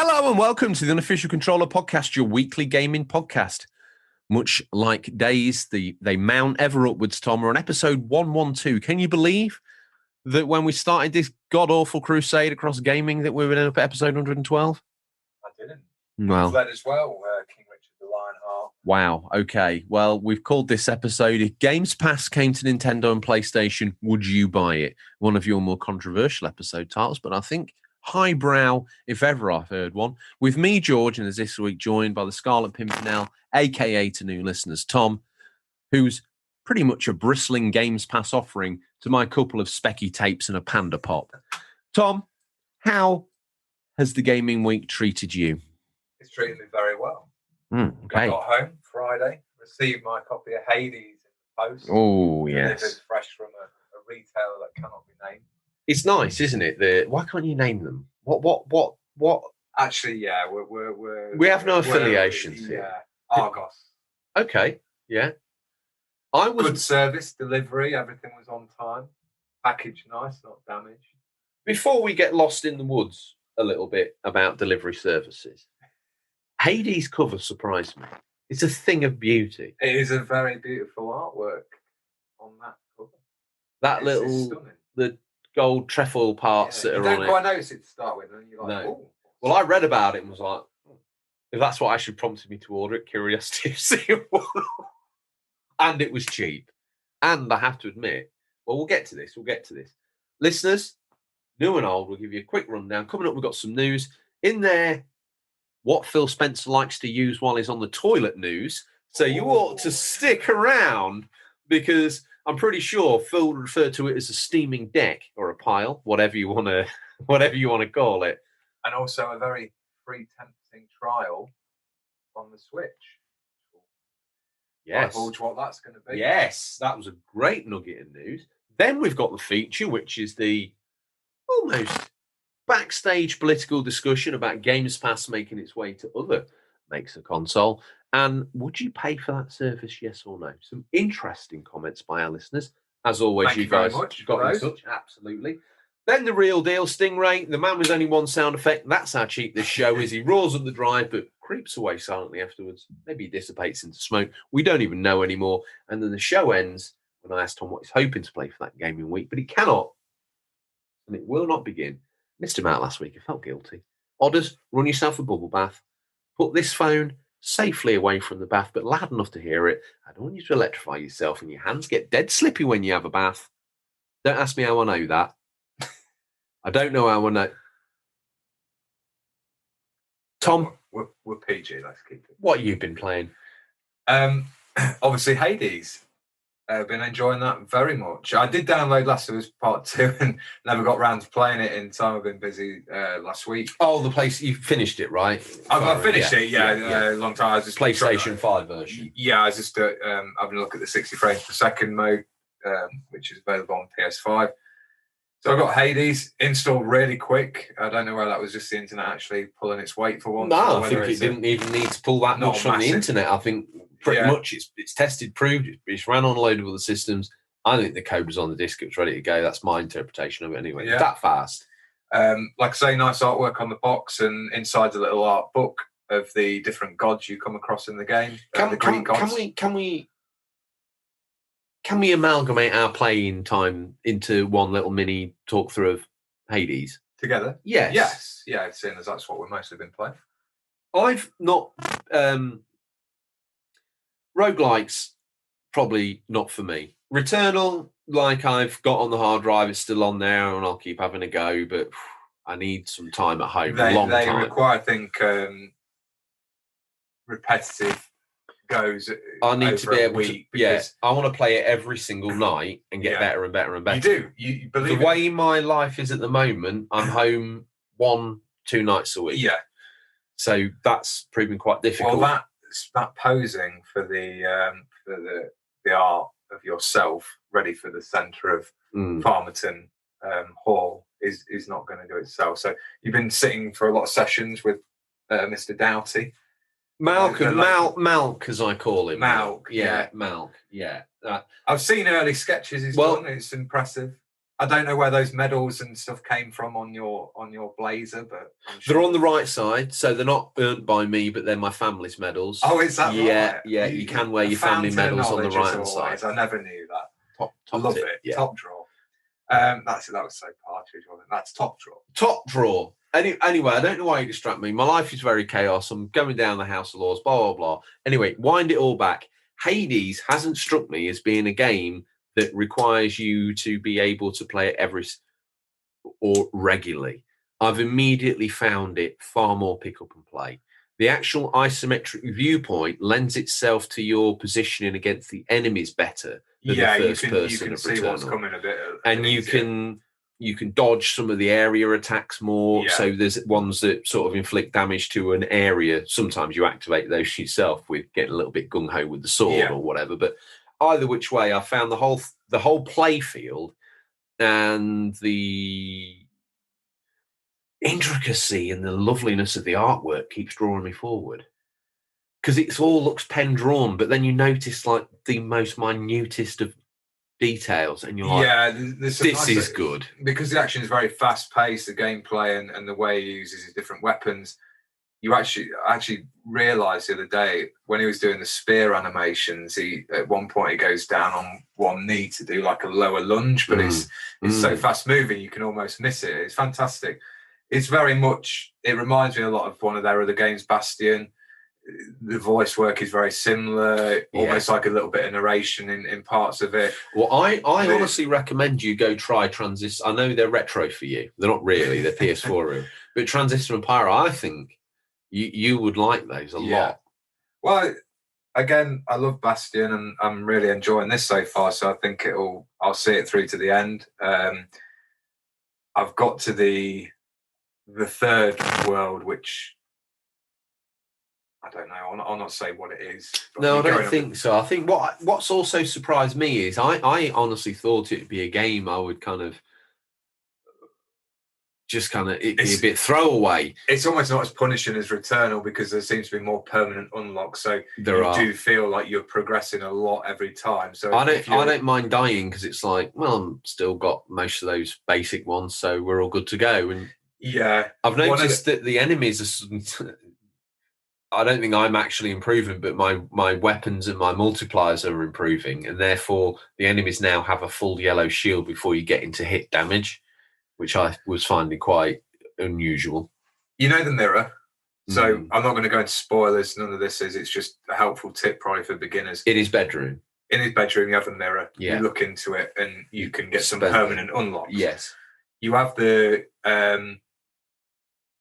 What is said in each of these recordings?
Hello and welcome to the Unofficial Controller Podcast, your weekly gaming podcast. Much like days, they mount ever upwards, Tom. We're on episode 112. Can you believe that when we started this god-awful crusade across gaming that we were up at episode 112? I didn't. Well, Led as well, King Richard the Lionheart. Wow, okay. Well, we've called this episode, if Games Pass came to Nintendo and PlayStation, would you buy it? One of your more controversial episode titles, but I think highbrow, if ever I've heard one. With me, George, and as this week joined by the Scarlet Pimpernel, a.k.a. to new listeners, Tom, who's pretty much a bristling Games Pass offering to my couple of specky tapes and a Panda Pop. Tom, how has the gaming week treated you? It's treated me very well. Okay. I got home Friday, received my copy of Hades in the post. Oh, yes. Delivered fresh from a retailer that cannot be named. It's nice, isn't it? Why can't you name them? What? Actually, yeah, We have no affiliations here. Yeah, Argos. Okay, yeah. Good service, delivery, everything was on time. Package nice, not damaged. Before we get lost in the woods a little bit about delivery services, Hades cover surprised me. It's a thing of beauty. It is a very beautiful artwork on that cover. The gold trefoil parts that are on it. You don't quite notice it to start with, and you're like, no. Well, I read about it and was like, if that's what actually prompted me to order it, curiosity of seeing what. And it was cheap. And I have to admit, well, we'll get to this. Listeners, new and old, we'll give you a quick rundown. Coming up, we've got some news. In there, what Phil Spencer likes to use while he's on the toilet news. So you ought to stick around because I'm pretty sure Phil referred to it as a steaming deck or a pile, whatever you want to call it. And also a very free tempting trial on the Switch. Yes. Divulge what that's going to be. Yes, that was a great nugget of news. Then we've got the feature, which is the almost backstage political discussion about Games Pass making its way to other makes a console. And would you pay for that service, yes or no? Some interesting comments by our listeners. As always, Thank you very guys much got in touch. Absolutely. Then the real deal, Stingray. The man with only one sound effect. That's how cheap this show is. He roars up the drive, but creeps away silently afterwards. Maybe he dissipates into smoke. We don't even know anymore. And then the show ends when I asked Tom what he's hoping to play for that gaming week, but he cannot. And it will not begin. Missed him out last week. I felt guilty. Odders, run yourself a bubble bath. Put this phone safely away from the bath, but loud enough to hear it. I don't want you to electrify yourself and your hands get dead slippy when you have a bath. Don't ask me how I know that. I don't know how I know. Tom? We're PG, let's keep it. What have you been playing? Obviously, Hades. I've been enjoying that very much. I did download Last of Us Part 2 and never got round to playing it in time. I've been busy last week. Oh, the place, you finished it, right? I've finished it, a long time. I was just PlayStation 5 version. Yeah, I was just having a look at the 60 frames per second mode, which is available on PS5. So I got Hades installed really quick. I don't know whether that was just the internet actually pulling its weight for once. No, I think it didn't even need to pull that much from the internet. I think pretty much it's tested, proved, it's ran on a load of other systems. I think the code was on the disk, it was ready to go. That's my interpretation of it anyway. Yeah. That fast. Like I say, nice artwork on the box and inside the little art book of the different gods you come across in the game. The Greek gods. Can we amalgamate our playing time into one little mini talk through of Hades? Together? Yes. Yeah, seeing as that's what we've mostly been playing. I've not... roguelikes, probably not for me. Returnal, like I've got on the hard drive, it's still on there and I'll keep having a go, but I need some time at home, They time. require, I think, repetitive goes. I need to be able to. Yeah, I want to play it every single night and get better and better and better. You do. You believe the way my life is at the moment. I'm home 1-2 nights a week. Yeah. So that's proving quite difficult. Well, that posing for the art of yourself, ready for the centre of Farmerton Hall, is not going to do itself. So you've been sitting for a lot of sessions with Mr. Doughty. Malk, as I call him. Malk, yeah. Malk, yeah. I've seen early sketches he's done. It's impressive. I don't know where those medals and stuff came from on your blazer, but they're on the right side, so they're not earned by me, but they're my family's medals. Oh, is that right? Yeah, you can wear your family medals on the right hand side. I never knew that. Top Love tip, it. yeah. Top draw. That was so partridge, wasn't it? That's top draw. Top draw. Anyway, I don't know why you distract me. My life is very chaos. I'm going down the House of Lords, blah, blah, blah. Anyway, wind it all back. Hades hasn't struck me as being a game that requires you to be able to play it regularly. I've immediately found it far more pick up and play. The actual isometric viewpoint lends itself to your positioning against the enemies better than the first person you can of see Returnal. what's coming a bit, and you can dodge some of the area attacks more. Yeah. So there's ones that sort of inflict damage to an area. Sometimes you activate those yourself with getting a little bit gung ho with the sword or whatever. But either which way, I found the whole play field and the intricacy and the loveliness of the artwork keeps drawing me forward, because it all looks pen drawn, but then you notice like the most minutest of details, and you're like, this is good, because the action is very fast paced. The gameplay and the way he uses his different weapons, you actually realised the other day when he was doing the spear animations, at one point he goes down on one knee to do like a lower lunge, but it's so fast moving you can almost miss it. It's fantastic. It's very much, it reminds me a lot of one of their other games, Bastion. The voice work is very similar, almost like a little bit of narration in parts of it. Well, I honestly recommend you go try Transistor. I know they're retro for you. They're not really, they're PS4. But Transistor and Pyro, I think you would like those a lot. Well, again, I love Bastion and I'm really enjoying this so far, so I think I'll see it through to the end. I've got to the third world, which I don't know. I'll not say what it is. No, I don't think so. I think what's also surprised me is I honestly thought it'd be a game I would it'd be a bit throwaway. It's almost not as punishing as Returnal because there seems to be more permanent unlocks. So you do feel like you're progressing a lot every time. So I don't mind dying because it's like, well, I'm still got most of those basic ones, so we're all good to go. And I've noticed that the enemies are. I don't think I'm actually improving, but my weapons and my multipliers are improving, and therefore the enemies now have a full yellow shield before you get into hit damage, which I was finding quite unusual. You know the mirror, so I'm not going to go into spoilers. None of this is. It's just a helpful tip probably for beginners. In his bedroom. In his bedroom, you have a mirror. Yeah. You look into it, and you can get some permanent unlocks. Yes. You have the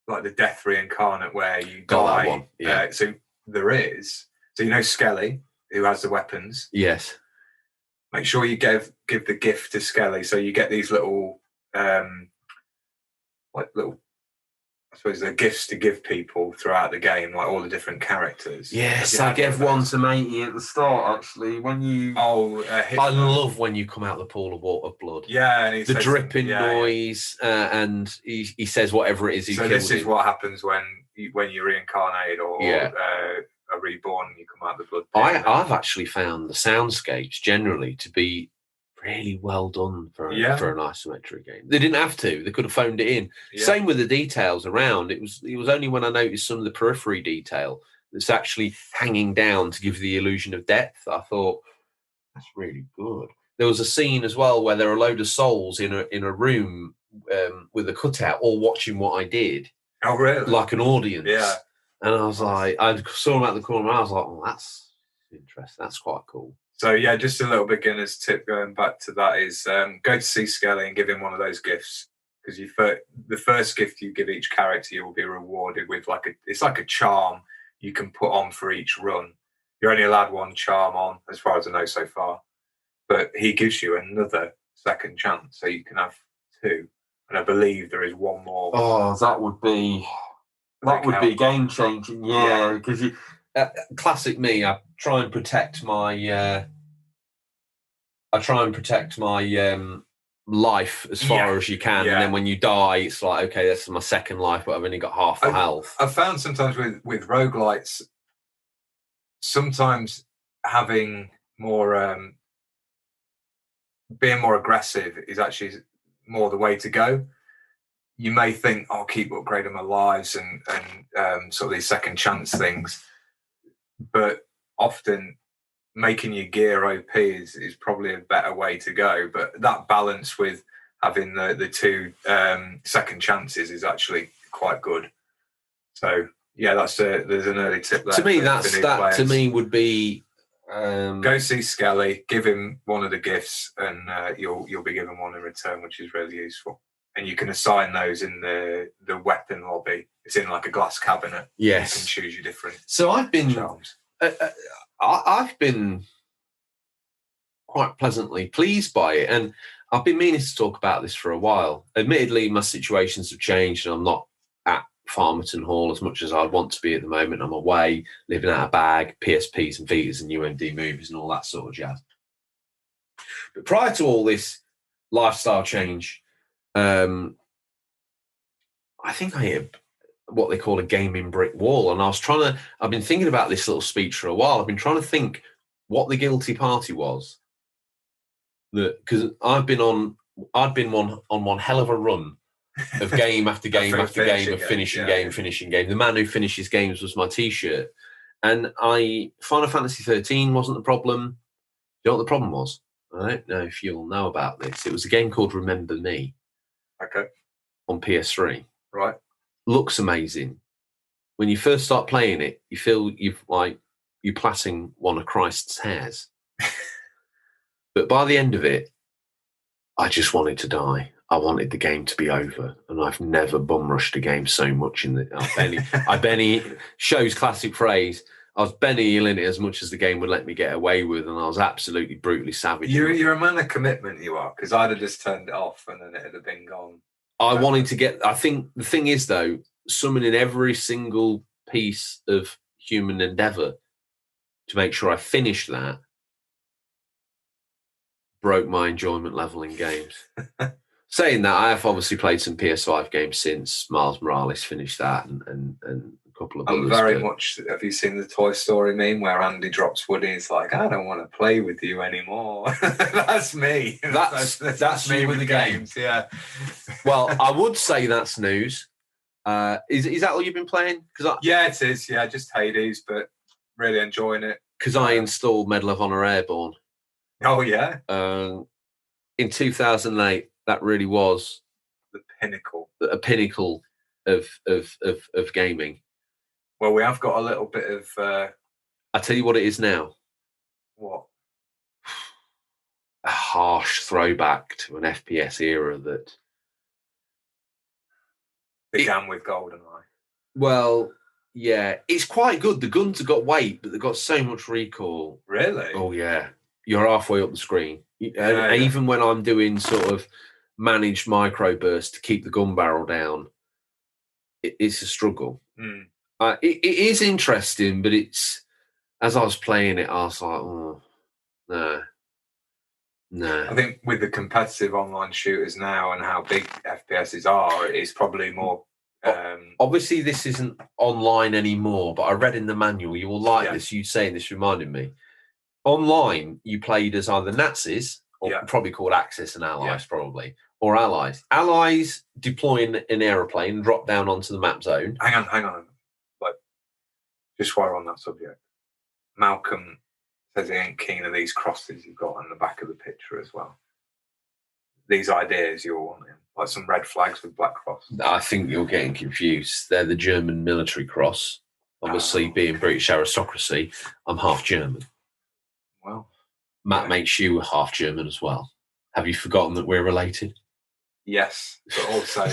like the death reincarnate where you die. That one. Yeah. So there is. So you know Skelly, who has the weapons. Yes. Make sure you give the gift to Skelly. So you get these little I suppose they're gifts to give people throughout the game, like all the different characters. Yes, I gave one to Meaty at the start, actually. When you... I love when you come out the pool of blood. Yeah. And the dripping noise, and he says whatever it is. So this is what happens when you reincarnate or are reborn and you come out the blood. I've actually found the soundscapes generally to be really well done for an isometric game. They didn't have to. They could have phoned it in. Yeah. Same with the details around. It was only when I noticed some of the periphery detail that's actually hanging down to give the illusion of depth. I thought, that's really good. There was a scene as well where there are a load of souls in a room with a cutout all watching what I did. Oh, really? Like an audience. Yeah. And I was like, I saw them at the corner and I was like, oh, that's interesting. That's quite cool. So, just a little beginner's tip going back to that is go to see Skelly and give him one of those gifts. Because the first gift you give each character, you will be rewarded with it's like a charm you can put on for each run. You're only allowed one charm on, as far as I know so far. But he gives you another second chance, so you can have two. And I believe there is one more. Oh, that would be game changing. Yeah, because classic me. I try and protect my life as far as you can, and then when you die, it's like, okay, that's my second life, but I've only got half the health. I've found sometimes with roguelites, sometimes having more being more aggressive is actually more the way to go. You may think, I'll keep upgrading my lives and sort of these second chance things, but often making your gear OP is probably a better way to go. But that balance with having the two second chances is actually quite good. So yeah, there's an early tip there. To me, to me would be go see Skelly, give him one of the gifts, and you'll be given one in return, which is really useful. And you can assign those in the weapon lobby. It's in like a glass cabinet. Yes, you can choose your different. So I've been charms. I've been quite pleasantly pleased by it, and I've been meaning to talk about this for a while. Admittedly, my situations have changed, and I'm not at Farmerton Hall as much as I'd want to be at the moment. I'm away, living out a bag, PSPs and Vitas and UMD movies and all that sort of jazz. But prior to all this lifestyle change, I think I hit what they call a gaming brick wall. And I've been thinking about this little speech for a while. I've been trying to think what the guilty party was. Because I'd been on one hell of a run of game after game after game of finishing game. The man who finishes games was my T-shirt. And Final Fantasy 13 wasn't the problem. You know what the problem was? I don't know if you'll know about this. It was a game called Remember Me. Okay. On PS3. Right. Looks amazing. When you first start playing it, you feel you're plaiting one of Christ's hairs. But by the end of it, I just wanted to die. I wanted the game to be over, and I've never bum rushed a game so much. I Benny shows classic phrase. I was Benny in it as much as the game would let me get away with, and I was absolutely brutally savage. You're a man of commitment, you are, because I'd have just turned it off and then it'd have been gone. I wanted to get. I think the thing is though, summoning every single piece of human endeavor to make sure I finished that broke my enjoyment level in games. Saying that, I have obviously played some PS5 games since. Miles Morales finished that, and a couple of others. Very much. Have you seen the Toy Story meme where Andy drops Woody? It's like, I don't want to play with you anymore. That's me. That's me with the games. Yeah. Well, I would say that's news. Is that all you've been playing? Yeah, it is. Yeah, just Hades, but really enjoying it. Because I installed Medal of Honor Airborne. Oh yeah. In 2008, that really was the pinnacle. A pinnacle of gaming. Well, we have got a little bit of. I tell you what it is now. What? A harsh throwback to an FPS era that began with GoldenEye. Well, yeah, it's quite good. The guns have got weight, but they've got so much recoil. Really? Oh yeah, you're halfway up the screen. Even when I'm doing sort of managed microburst to keep the gun barrel down, it's a struggle. Mm. It is interesting, but it's, as I was playing it, I was like, oh, no. I think with the competitive online shooters now and how big FPSs are, it's probably more. Obviously, this isn't online anymore, but I read in the manual, you will like this. You saying this reminded me. Online, you played as either Nazis, or probably called Axis and Allies, probably, or Allies. Allies deploying an aeroplane, drop down onto the map zone. Hang on. Like, just while we're on that subject, Malcolm says he ain't keen of these crosses you've got on the back of the picture as well. These ideas you're wanting, like some red flags with black cross. I think you're getting confused. They're the German military cross. Obviously, being British aristocracy, I'm half German. Well, Matt makes you half German as well. Have you forgotten that we're related? Yes, but also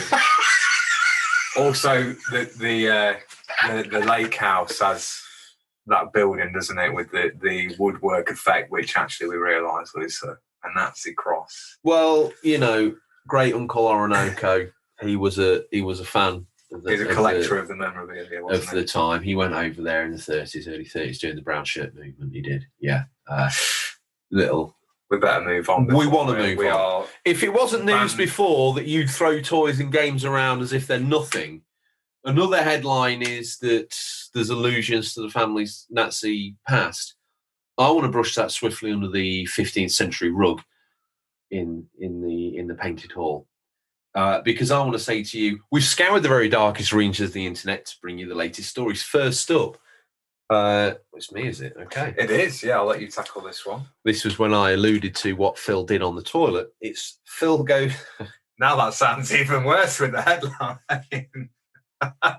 the lake house has that building, doesn't it, with the woodwork effect, which actually we realise was a Nazi cross. Well, great Uncle Orinoco, he was a fan. He's a collector of the memorabilia, wasn't he? The time. He went over there in the 30s, early 30s, during the brown shirt movement. He did, yeah. We better move on. We want to move on. If it wasn't news before that you'd throw toys and games around as if they're nothing, another headline is that there's allusions to the family's Nazi past. I want to brush that swiftly under the 15th century rug in the painted hall. because I want to say to you, we've scoured the very darkest reaches of the internet to bring you the latest stories. First up, it's me, is it? Okay. It is, yeah. I'll let you tackle this one. This was when I alluded to what Phil did on the toilet. It's Phil goes... Now that sounds even worse with the headline. I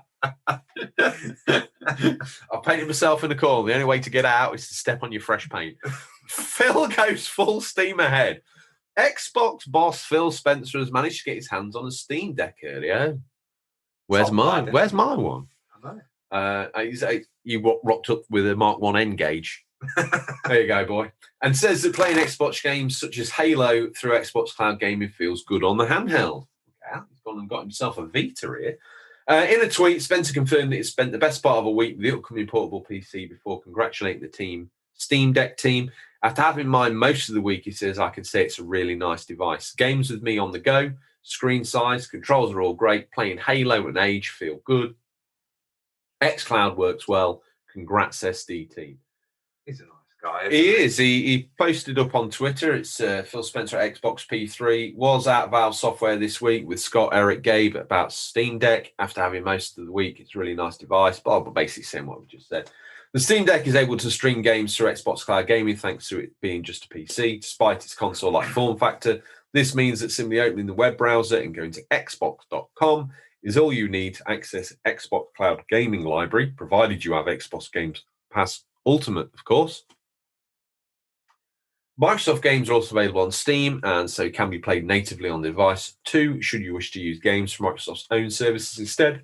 painted myself in the corner. The only way to get out is to step on your fresh paint. Phil goes full steam ahead. Xbox boss Phil Spencer has managed to get his hands on a Steam Deck earlier. Where's mine? Where's my one? I know. You rocked up with a Mark 1 N-Gauge. There you go, boy. And says that playing Xbox games such as Halo through Xbox Cloud Gaming feels good on the handheld. Yeah, he's gone and got himself a Vita here. In a tweet, Spencer confirmed that he spent the best part of a week with the upcoming portable PC before congratulating the Steam Deck team. After having mine most of the week, he says, I can say it's a really nice device. Games with me on the go, screen size, controls are all great. Playing Halo and Age feel good. xCloud works well. Congrats, SD team. He's a nice guy. He is. He posted up on Twitter. It's Phil Spencer at Xbox P3. Was at Valve Software this week with Scott, Eric, Gabe about Steam Deck. After having most of the week, it's a really nice device. But basically saying what we just said. The Steam Deck is able to stream games through Xbox Cloud Gaming thanks to it being just a PC, despite its console-like form factor. This means that simply opening the web browser and going to xbox.com is all you need to access Xbox Cloud Gaming Library, provided you have Xbox Game Pass Ultimate, of course. Microsoft games are also available on Steam, and so can be played natively on the device too, should you wish to use games from Microsoft's own services instead.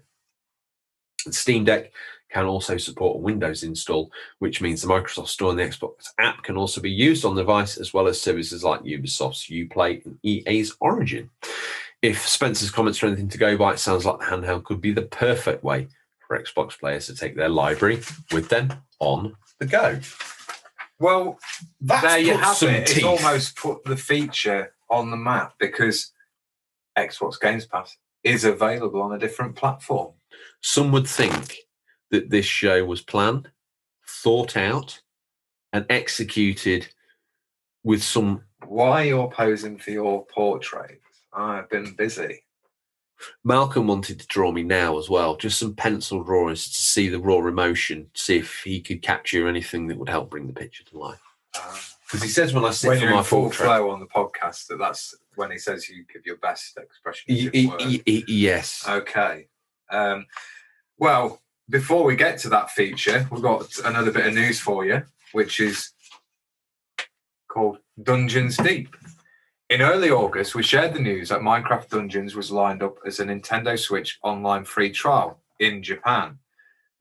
The Steam Deck can also support a Windows install, which means the Microsoft Store and the Xbox app can also be used on the device, as well as services like Ubisoft's Uplay and EA's Origin. If Spencer's comments are anything to go by, it sounds like the handheld could be the perfect way for Xbox players to take their library with them on the go. Well, there you have it. Teeth. It's almost put the feature on the map because Xbox Games Pass is available on a different platform. Some would think that this show was planned, thought out, and executed with some... Why you're posing for your portrait? I've been busy. Malcolm wanted to draw me now as well, just some pencil drawings to see the raw emotion, see if he could capture anything that would help bring the picture to life. Because he says when I sit for my full portrait... flow on the podcast, that's when he says you give your best expression. Yes. Okay. Well, before we get to that feature, we've got another bit of news for you, which is called Dungeons Deep. In early August, we shared the news that Minecraft Dungeons was lined up as a Nintendo Switch online free trial in Japan.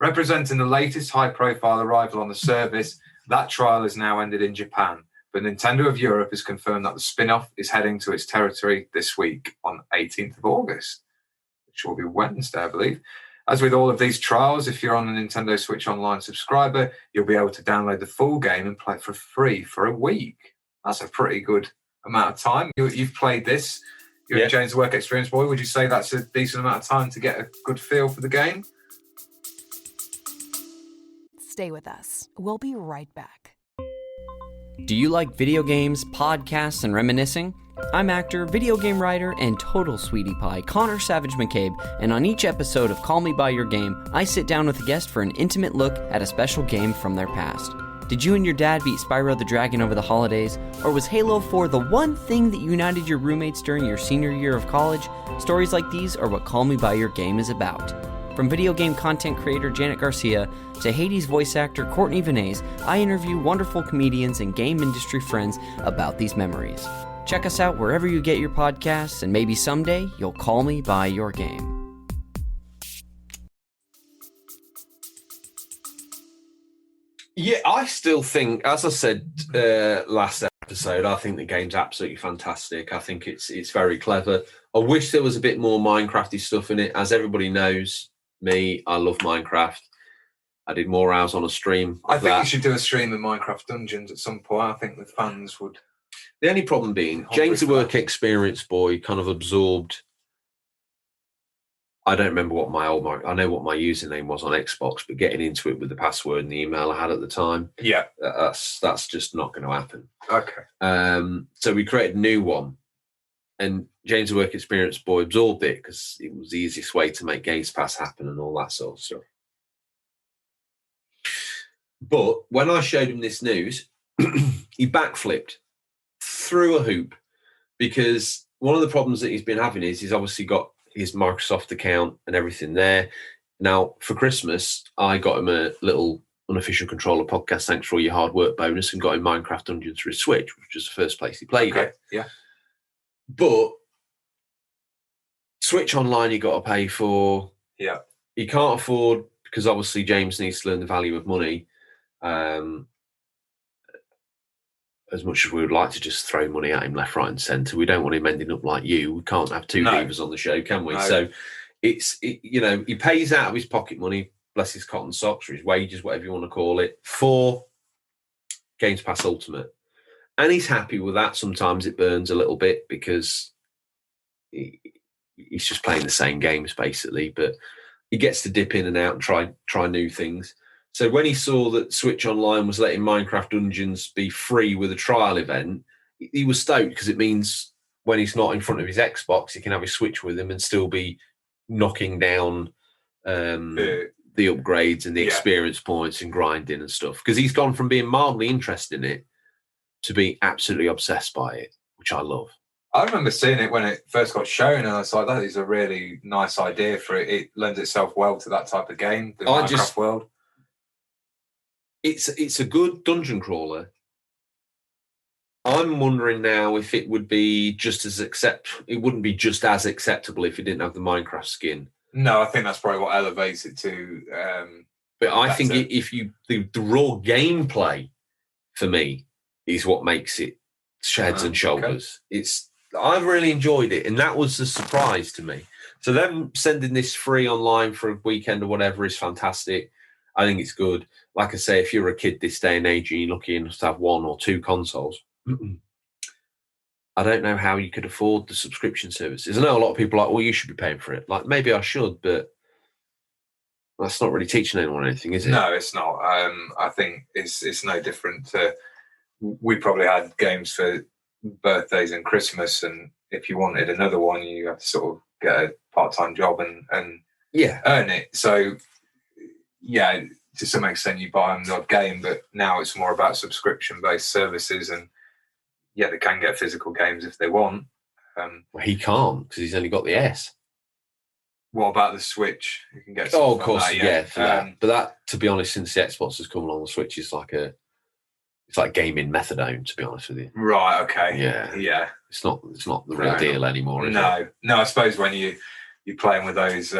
Representing the latest high-profile arrival on the service, that trial has now ended in Japan, but Nintendo of Europe has confirmed that the spin-off is heading to its territory this week on 18th of August, which will be Wednesday, I believe. As with all of these trials, if you're on a Nintendo Switch Online subscriber, you'll be able to download the full game and play it for free for a week. That's a pretty good amount of time. You've played this. You're a James Work Experience boy. Would you say that's a decent amount of time to get a good feel for the game? Stay with us. We'll be right back. Do you like video games, podcasts, and reminiscing? I'm actor, video game writer, and total sweetie pie Connor Savage McCabe, and on each episode of Call Me By Your Game, I sit down with a guest for an intimate look at a special game from their past. Did you and your dad beat Spyro the Dragon over the holidays? Or was Halo 4 the one thing that united your roommates during your senior year of college? Stories like these are what Call Me By Your Game is about. From video game content creator Janet Garcia to Hades voice actor Courtney Vinay's, I interview wonderful comedians and game industry friends about these memories. Check us out wherever you get your podcasts, and maybe someday you'll call me by your game. Yeah, I still think, as I said last episode, I think the game's absolutely fantastic. I think it's very clever. I wish there was a bit more Minecrafty stuff in it. As everybody knows me, I love Minecraft. I did more hours on a stream. I think you should do a stream of Minecraft Dungeons at some point. I think the fans would. The only problem being, James the Work Experience boy kind of absorbed. I don't remember what I know what my username was on Xbox, but getting into it with the password and the email I had at the time, that's just not going to happen. Okay. So we created a new one, And James, the work experience boy, absorbed it because it was the easiest way to make Games Pass happen and all that sort of stuff. But when I showed him this news, he backflipped through a hoop, because one of the problems that he's been having is he's obviously got his Microsoft account and everything there. Now, for Christmas, I got him a little unofficial controller podcast, thanks for all your hard work bonus, and got him Minecraft Dungeons for his Switch, which was the first place he played it. Yeah. But Switch Online, you got to pay for. Yeah. You can't afford, because obviously James needs to learn the value of money. As much as we would like to just throw money at him left, right, and centre, we don't want him ending up like you. We can't have two divas on the show, can we? No. So he pays out of his pocket money, bless his cotton socks, or his wages, whatever you want to call it, for Games Pass Ultimate. And he's happy with that. Sometimes it burns a little bit because he's just playing the same games, basically. But he gets to dip in and out and try new things. So when he saw that Switch Online was letting Minecraft Dungeons be free with a trial event, he was stoked, because it means when he's not in front of his Xbox, he can have his Switch with him and still be knocking down the upgrades and the experience points and grinding and stuff. Because he's gone from being mildly interested in it to being absolutely obsessed by it, which I love. I remember seeing it when it first got shown, and I was like, that is a really nice idea for it. It lends itself well to that type of game, the Minecraft world. It's a good dungeon crawler. I'm wondering now if it would be just as it wouldn't be just as acceptable if it didn't have the Minecraft skin. No, I think that's probably what elevates it to. But I think if the raw gameplay for me is what makes it heads and shoulders. Okay. I've really enjoyed it, and that was a surprise to me. So them sending this free online for a weekend or whatever is fantastic. I think it's good. Like I say, if you're a kid this day and age and you're lucky enough to have one or two consoles, I don't know how you could afford the subscription services. I know a lot of people are like, well, you should be paying for it. Like, maybe I should, but that's not really teaching anyone anything, is it? No, it's not. I think it's no different to... We probably had games for birthdays and Christmas, and if you wanted another one, you have to sort of get a part-time job and earn it. So... yeah, to some extent you buy them the odd game, but now it's more about subscription-based services, and they can get physical games if they want. Well, he can't, because he's only got the S. What about the Switch? You can get. Oh, of course, for that. But that, to be honest, since the Xbox has come along, the Switch is like gaming methadone. To be honest with you. Right. Okay. Yeah. It's not the real deal anymore. Is it? No. I suppose when you're playing with those.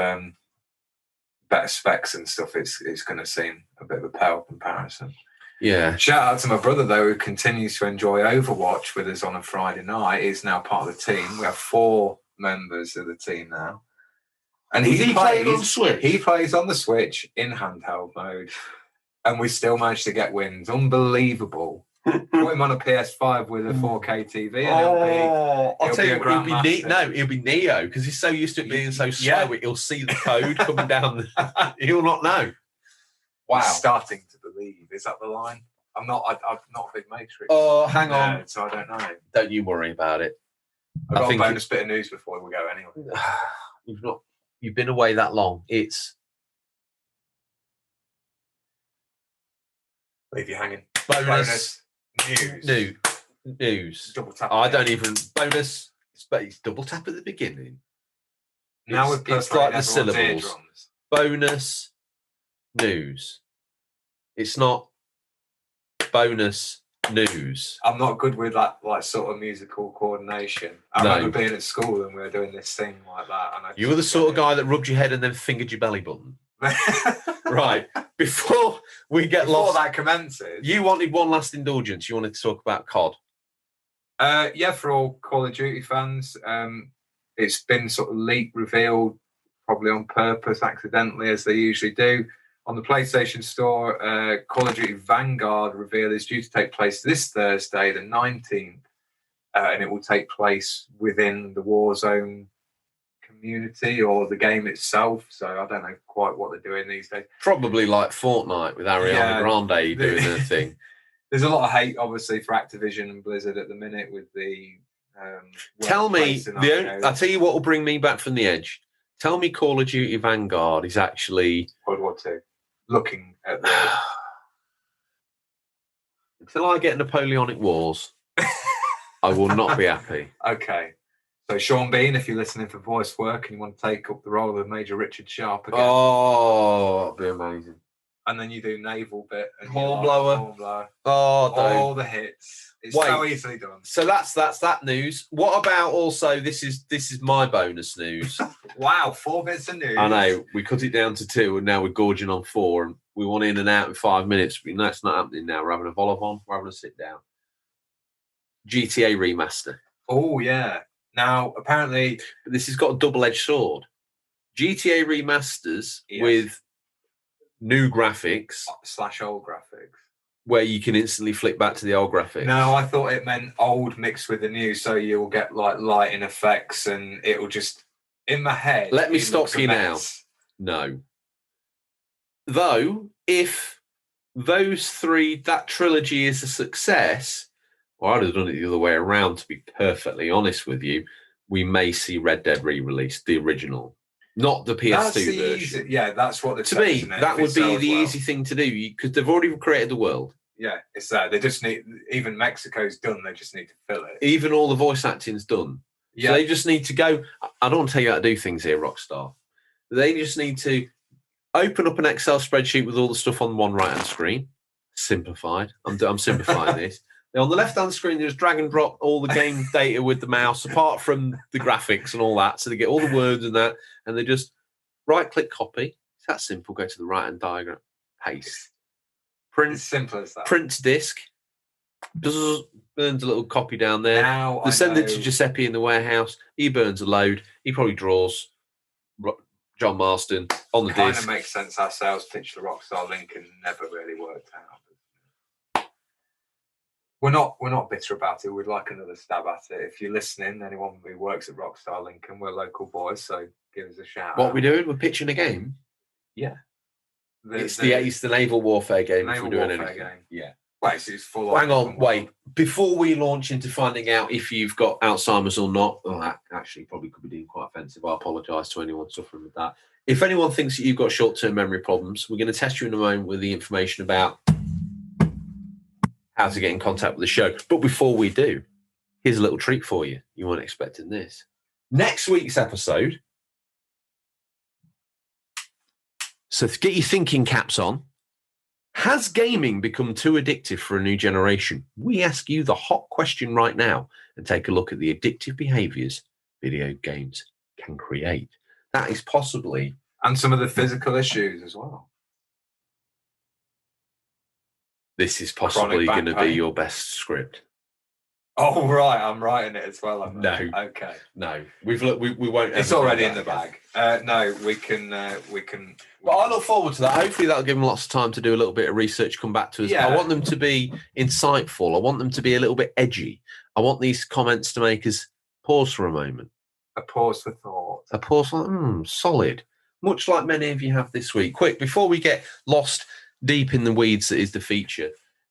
Better specs and stuff, it's going to seem a bit of a pale comparison. Yeah. Shout out to my brother, though, who continues to enjoy Overwatch with us on a Friday night. He's now part of the team. We have 4 members of the team now. And he plays on Switch. He plays on the Switch in handheld mode, and we still managed to get wins. Unbelievable. Put him on a PS5 with a 4K TV, and he'll be Neo, because he's so used to it being so slow. He'll see the code coming down. He'll not know. Wow! He's starting to believe. Is that the line? I'm not a big Matrix. Oh, hang on. So I don't know. Don't you worry about it. I've got a bonus bit of news before we go. Anyway, you've been away that long. It's leave you hanging. Bonus. News. Double tap. I don't even bonus. It's double tap at the beginning. Now it's like the syllables. Bonus news. It's not bonus news. I'm not good with that sort of musical coordination. I remember being at school and we were doing this thing like that. And you were the sort of guy that rubbed your head and then fingered your belly button. Right. Before we get lost, that commences. You wanted one last indulgence. You wanted to talk about COD. For all Call of Duty fans, it's been sort of leaked, revealed, probably on purpose, accidentally, as they usually do. On the PlayStation Store, Call of Duty Vanguard reveal is due to take place this Thursday, the 19th, and it will take place within the Warzone community or the game itself. So I don't know quite what they're doing these days. Probably like Fortnite with Ariana Grande doing their thing. There's a lot of hate, obviously, for Activision and Blizzard at the minute with the Tell me, workplace scenarios. I'll tell you what will bring me back from the edge. Tell me Call of Duty Vanguard is actually... World War II. Looking at the... Until I get Napoleonic Wars, I will not be happy. Okay. So Sean Bean, if you're listening for voice work and you want to take up the role of Major Richard Sharp again. Oh, that'd be amazing. And then you do naval bit. And Hornblower. Oh, all the hits. It's so easily done. So that's that news. What about also, this is my bonus news. Wow, 4 bits of news. I know, we cut it down to 2 and now we're gorging on 4 and we want in and out in 5 minutes. But that's not happening now. We're having a vol-on, we're having a sit down. GTA remaster. Oh, yeah. Now, apparently... This has got a double-edged sword. GTA remasters with new graphics. / old graphics. Where you can instantly flick back to the old graphics. No, I thought it meant old mixed with the new, so you'll get like lighting effects and it'll just... In my head... Let me stop you now. No. Though, if those 3, that trilogy is a success... Well, I'd have done it the other way around, to be perfectly honest with you. We may see Red Dead re-released, the original, not the PS2 version. Yeah, that's what they're to me, that would be the easy thing to do, because they've already created the world. Yeah, it's that. They just need, even Mexico's done, they just need to fill it. Even all the voice acting's done. Yeah. So they just need to go, I don't want to tell you how to do things here, Rockstar. They just need to open up an Excel spreadsheet with all the stuff on one right-hand screen. Simplified. I'm simplifying this. On the left-hand screen, they just drag and drop all the game data with the mouse, apart from the graphics and all that. So they get all the words and that, and they just right-click copy. It's that simple. Go to the right-hand diagram, paste, print. As simple as that. Print to disk. Burns a little copy down there. Now they send it to Giuseppe in the warehouse. He burns a load. He probably draws John Marston on the disc. Kind of makes sense. Our sales pitch to Rockstar Lincoln never really worked out. We're not bitter about it. We'd like another stab at it. If you're listening, anyone who works at Rockstar Lincoln, we're local boys, so give us a shout. What we're doing? We're pitching a game. Yeah, It's the naval warfare game. If we're doing anything. Game. Yeah. Wait, it's full. Hang on, wait. Before we launch into finding out if you've got Alzheimer's or not, that actually probably could be deemed quite offensive. I apologise to anyone suffering with that. If anyone thinks that you've got short-term memory problems, we're going to test you in a moment with the information about how to get in contact with the show. But before we do, here's a little treat for you. You weren't expecting this. Next week's episode. So to get your thinking caps on, has gaming become too addictive for a new generation? We ask you the hot question right now and take a look at the addictive behaviours video games can create. That is possibly... And some of the physical issues as well. This is possibly going to be your best script. Oh, right. I'm writing it as well. No. Okay. No. We won't. It's already in the bag. No, we can. But I look forward to that. Hopefully that'll give them lots of time to do a little bit of research, come back to us. Yeah. I want them to be insightful. I want them to be a little bit edgy. I want these comments to make us pause for a moment. A pause for thought. A pause for, solid. Much like many of you have this week. Quick, before we get lost deep in the weeds that is the feature,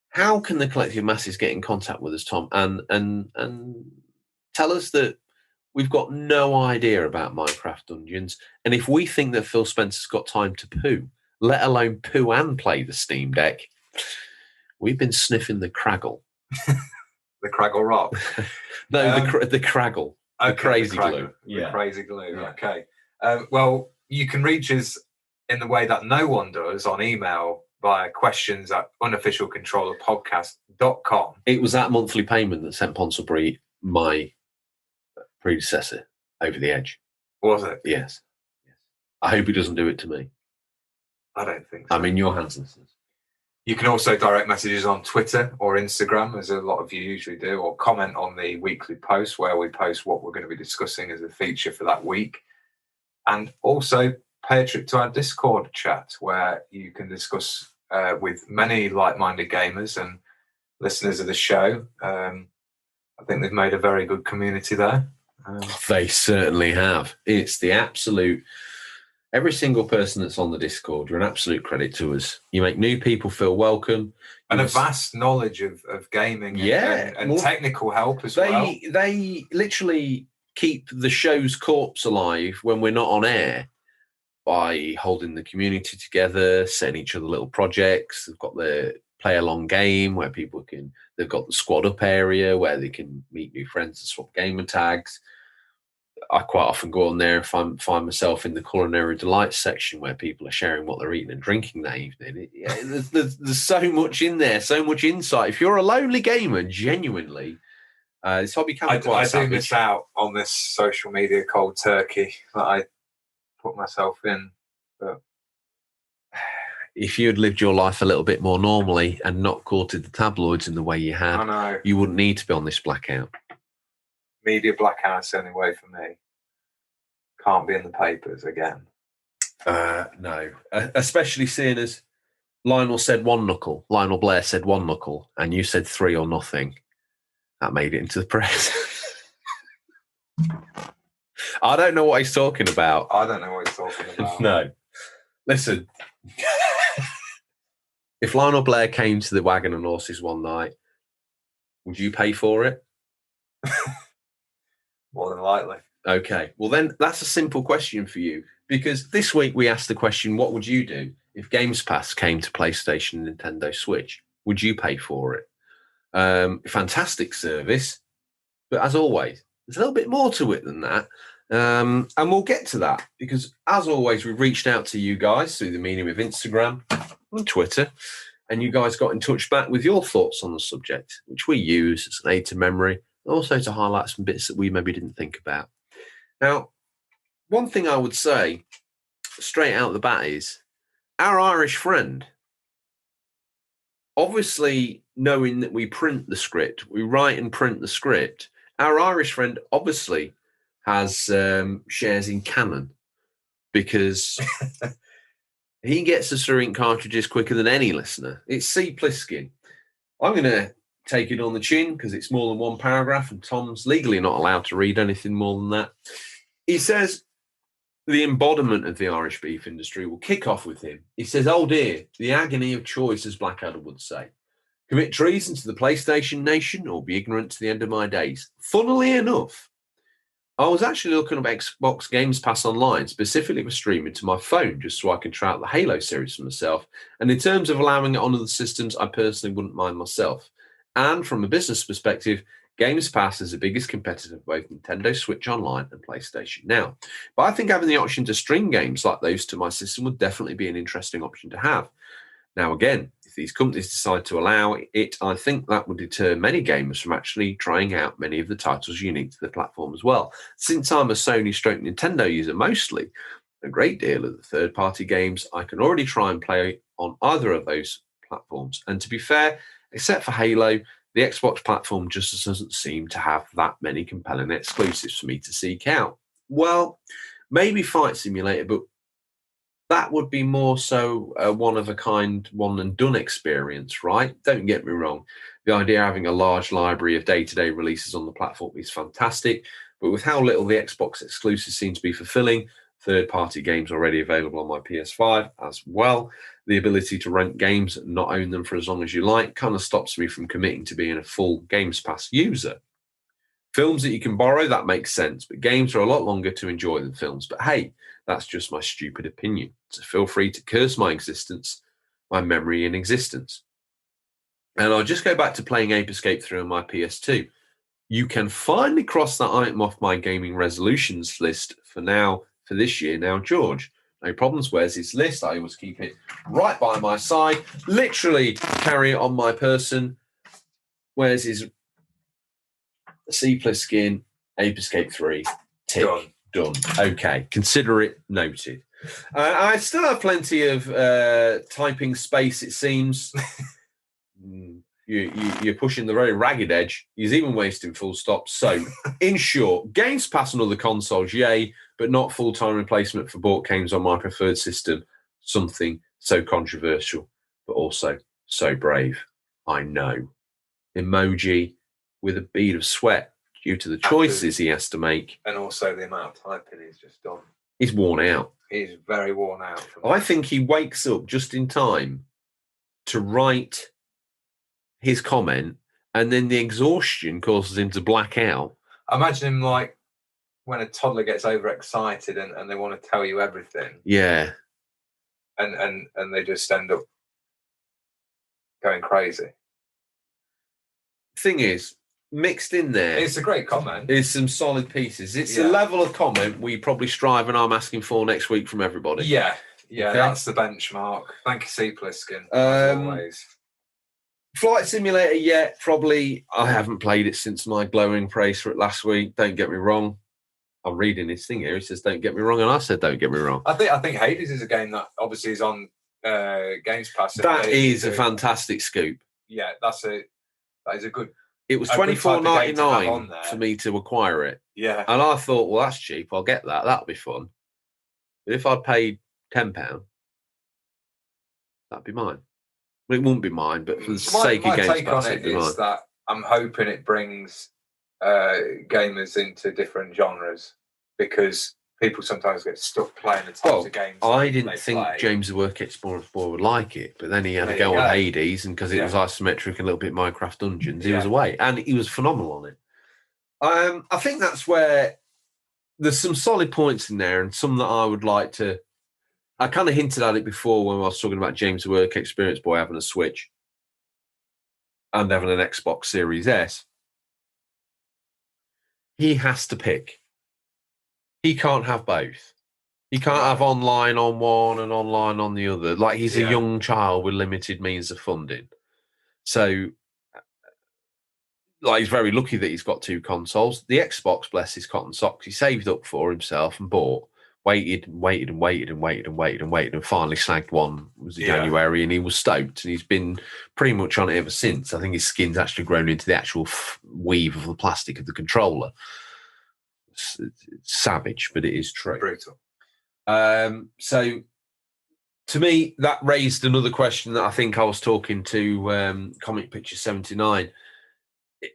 how can the collective masses get in contact with us, Tom, and tell us that we've got no idea about Minecraft Dungeons, and if we think that Phil Spencer's got time to poo, let alone poo and play the Steam Deck, we've been sniffing the Craggle. The Craggle Rock? No, the Craggle. Okay, the crazy the glue. The crazy glue, yeah. Okay. Well, you can reach us in the way that no one does, on email via questions@unofficialcontrollerpodcast.com. It was that monthly payment that sent Ponsonbury, my predecessor, over the edge. Was it? Yes. I hope he doesn't do it to me. I don't think so. I'm in your hands, listeners. You can also direct messages on Twitter or Instagram, as a lot of you usually do, or comment on the weekly post where we post what we're going to be discussing as a feature for that week. And also pay a trip to our Discord chat where you can discuss with many like-minded gamers and listeners of the show. I think they've made a very good community there. They certainly have. It's the absolute Every single person that's on the Discord, you're an absolute credit to us. You make new people feel welcome. And a vast knowledge of gaming and technical help as well. They literally keep the show's corpse alive when we're not on air by holding the community together, setting each other little projects. They've got the play along game where they've got the squad up area where they can meet new friends and swap gamer tags. I quite often go on there and find myself in the culinary delights section where people are sharing what they're eating and drinking that evening. There's so much in there, so much insight. If you're a lonely gamer, genuinely, this hobby can be quite savage. I do miss out on this social media cold turkey that I put myself in. But if you had lived your life a little bit more normally and not courted the tabloids in the way you have, you wouldn't need to be on this blackout. Media blackout's the only way for me. Can't be in the papers again. No. Especially seeing as Lionel said one knuckle, Lionel Blair said one knuckle, and you said 3 or nothing. That made it into the press. I don't know what he's talking about. I don't know what he's talking about. No. Listen. If Lionel Blair came to the Wagon and Horses one night, would you pay for it? More than likely. Okay. Well, then that's a simple question for you, because this week we asked the question, what would you do if Games Pass came to PlayStation and Nintendo Switch? Would you pay for it? Fantastic service. But as always, there's a little bit more to it than that. And we'll get to that because, as always, we've reached out to you guys through the medium of Instagram and Twitter, and you guys got in touch back with your thoughts on the subject, which we use as an aid to memory, also to highlight some bits that we maybe didn't think about. Now, one thing I would say straight out the bat is our Irish friend, obviously knowing that we print the script, we write and print the script, our Irish friend obviously has shares in Canon because he gets us through ink cartridges quicker than any listener. It's C. Pliskin. I'm going to take it on the chin because it's more than one paragraph and Tom's legally not allowed to read anything more than that. He says the embodiment of the Irish beef industry will kick off with him. He says, oh dear, the agony of choice, as Blackadder would say. Commit treason to the PlayStation nation or be ignorant to the end of my days. Funnily enough, I was actually looking up Xbox Games Pass online, specifically for streaming to my phone, just so I can try out the Halo series for myself. And in terms of allowing it on other systems, I personally wouldn't mind myself. And from a business perspective, Games Pass is the biggest competitor for both Nintendo Switch Online and PlayStation Now. But I think having the option to stream games like those to my system would definitely be an interesting option to have. Now, again, if these companies decide to allow it, I think that would deter many gamers from actually trying out many of the titles unique to the platform as well. Since I'm a Sony stroke Nintendo user mostly, a great deal of the third-party games I can already try and play on either of those platforms. And to be fair, except for Halo, the Xbox platform just doesn't seem to have that many compelling exclusives for me to seek out. Well, maybe Fight Simulator, but that would be more so a one-of-a-kind, one-and-done experience, right? Don't get me wrong. The idea of having a large library of day-to-day releases on the platform is fantastic, but with how little the Xbox exclusives seem to be fulfilling, third-party games already available on my PS5 as well, the ability to rent games and not own them for as long as you like kind of stops me from committing to being a full Games Pass user. Films that you can borrow, that makes sense, but games are a lot longer to enjoy than films. But hey, that's just my stupid opinion. So feel free to curse my existence, my memory in existence. And I'll just go back to playing Ape Escape 3 on my PS2. You can finally cross that item off my gaming resolutions list for this year now, George. No problems. Where's his list? I always keep it right by my side. Literally carry it on my person. Where's his C Pliskin, Ape Escape 3? Tick. Done. Okay. Consider it noted. I still have plenty of typing space, it seems. You're pushing the very ragged edge. He's even wasting full stops. So, in short, Games Pass on other consoles, yay, but not full-time replacement for bought games on my preferred system. Something so controversial, but also so brave. I know. Emoji with a bead of sweat due to the choices he has to make. And also the amount of typing he's just done. He's worn out. He's very worn out. I think he wakes up just in time to write his comment, and then the exhaustion causes him to black out. Imagine him like when a toddler gets overexcited and they want to tell you everything. Yeah. And they just end up going crazy. Thing is, mixed in there, it's a great comment. Is some solid pieces. It's a level of comment we probably strive and I'm asking for next week from everybody. Yeah, okay? That's the benchmark. Thank you, C. Pliskin, as always. Flight Simulator, probably. I haven't played it since my glowing praise for it last week. Don't get me wrong. I'm reading his thing here. He says, "Don't get me wrong," and I said, "Don't get me wrong." I think Hades is a game that obviously is on Games Pass. That is a fantastic scoop. Yeah, that is a good. It was $24.99 for me to acquire it. Yeah, and I thought, well, that's cheap. I'll get that. That'll be fun. But if I'd paid £10, that'd be mine. Well, it wouldn't be mine, but for the sake of Games Pass, my take on it is that I'm hoping it brings gamers into different genres, because people sometimes get stuck playing the types of games. I didn't think James the Work Explorer 4 would like it, but then he had a go on Hades, and because it was isometric and a little bit Minecraft Dungeons, he was away, and he was phenomenal on it. I think that's where there's some solid points in there, and some that I would like to. I kind of hinted at it before when I was talking about James the Work Experience Boy having a Switch and having an Xbox Series S. He has to pick. He can't have both. He can't have online on one and online on the other. Like, he's a young child with limited means of funding. So, like, he's very lucky that he's got two consoles. The Xbox, bless his cotton socks, he saved up for himself and bought. Waited and finally snagged one. It was in January, and he was stoked, and he's been pretty much on it ever since. I think his skin's actually grown into the actual weave of the plastic of the controller. It's savage, but it is true. Brutal. So, to me, that raised another question that I think I was talking to Comic Picture 79.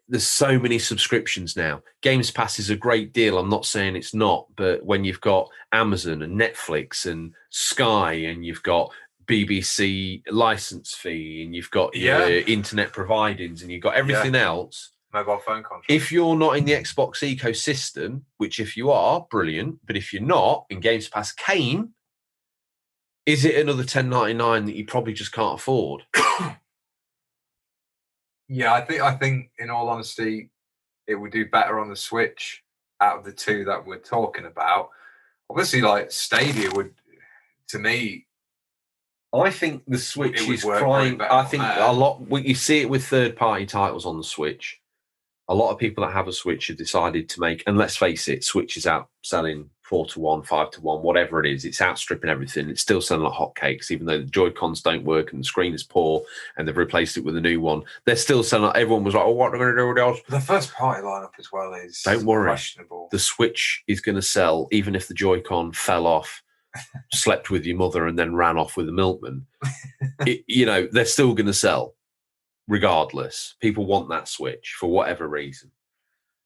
There's so many subscriptions now. Games Pass is a great deal. I'm not saying it's not, but when you've got Amazon and Netflix and Sky, and you've got BBC license fee, and you've got your internet providings, and you've got everything else. Mobile phone contract. If you're not in the Xbox ecosystem, which if you are, brilliant. But if you're not, and Games Pass came, is it another $10.99 that you probably just can't afford? Yeah, I think in all honesty, it would do better on the Switch out of the two that we're talking about. Obviously, like Stadia would, to me, I think the Switch is crying. I think a lot. You see it with third-party titles on the Switch. A lot of people that have a Switch have decided to make, and let's face it, Switch is out selling 4-1, 5-1, whatever it is. It's outstripping everything. It's still selling like hotcakes, even though the Joy-Cons don't work and the screen is poor and they've replaced it with a new one. They're still selling like, everyone was like, oh, what are they going to do with else? The first party lineup as well is don't worry. Questionable. The Switch is going to sell, even if the Joy-Con fell off, slept with your mother and then ran off with a milkman. They're still going to sell. Regardless, people want that Switch for whatever reason.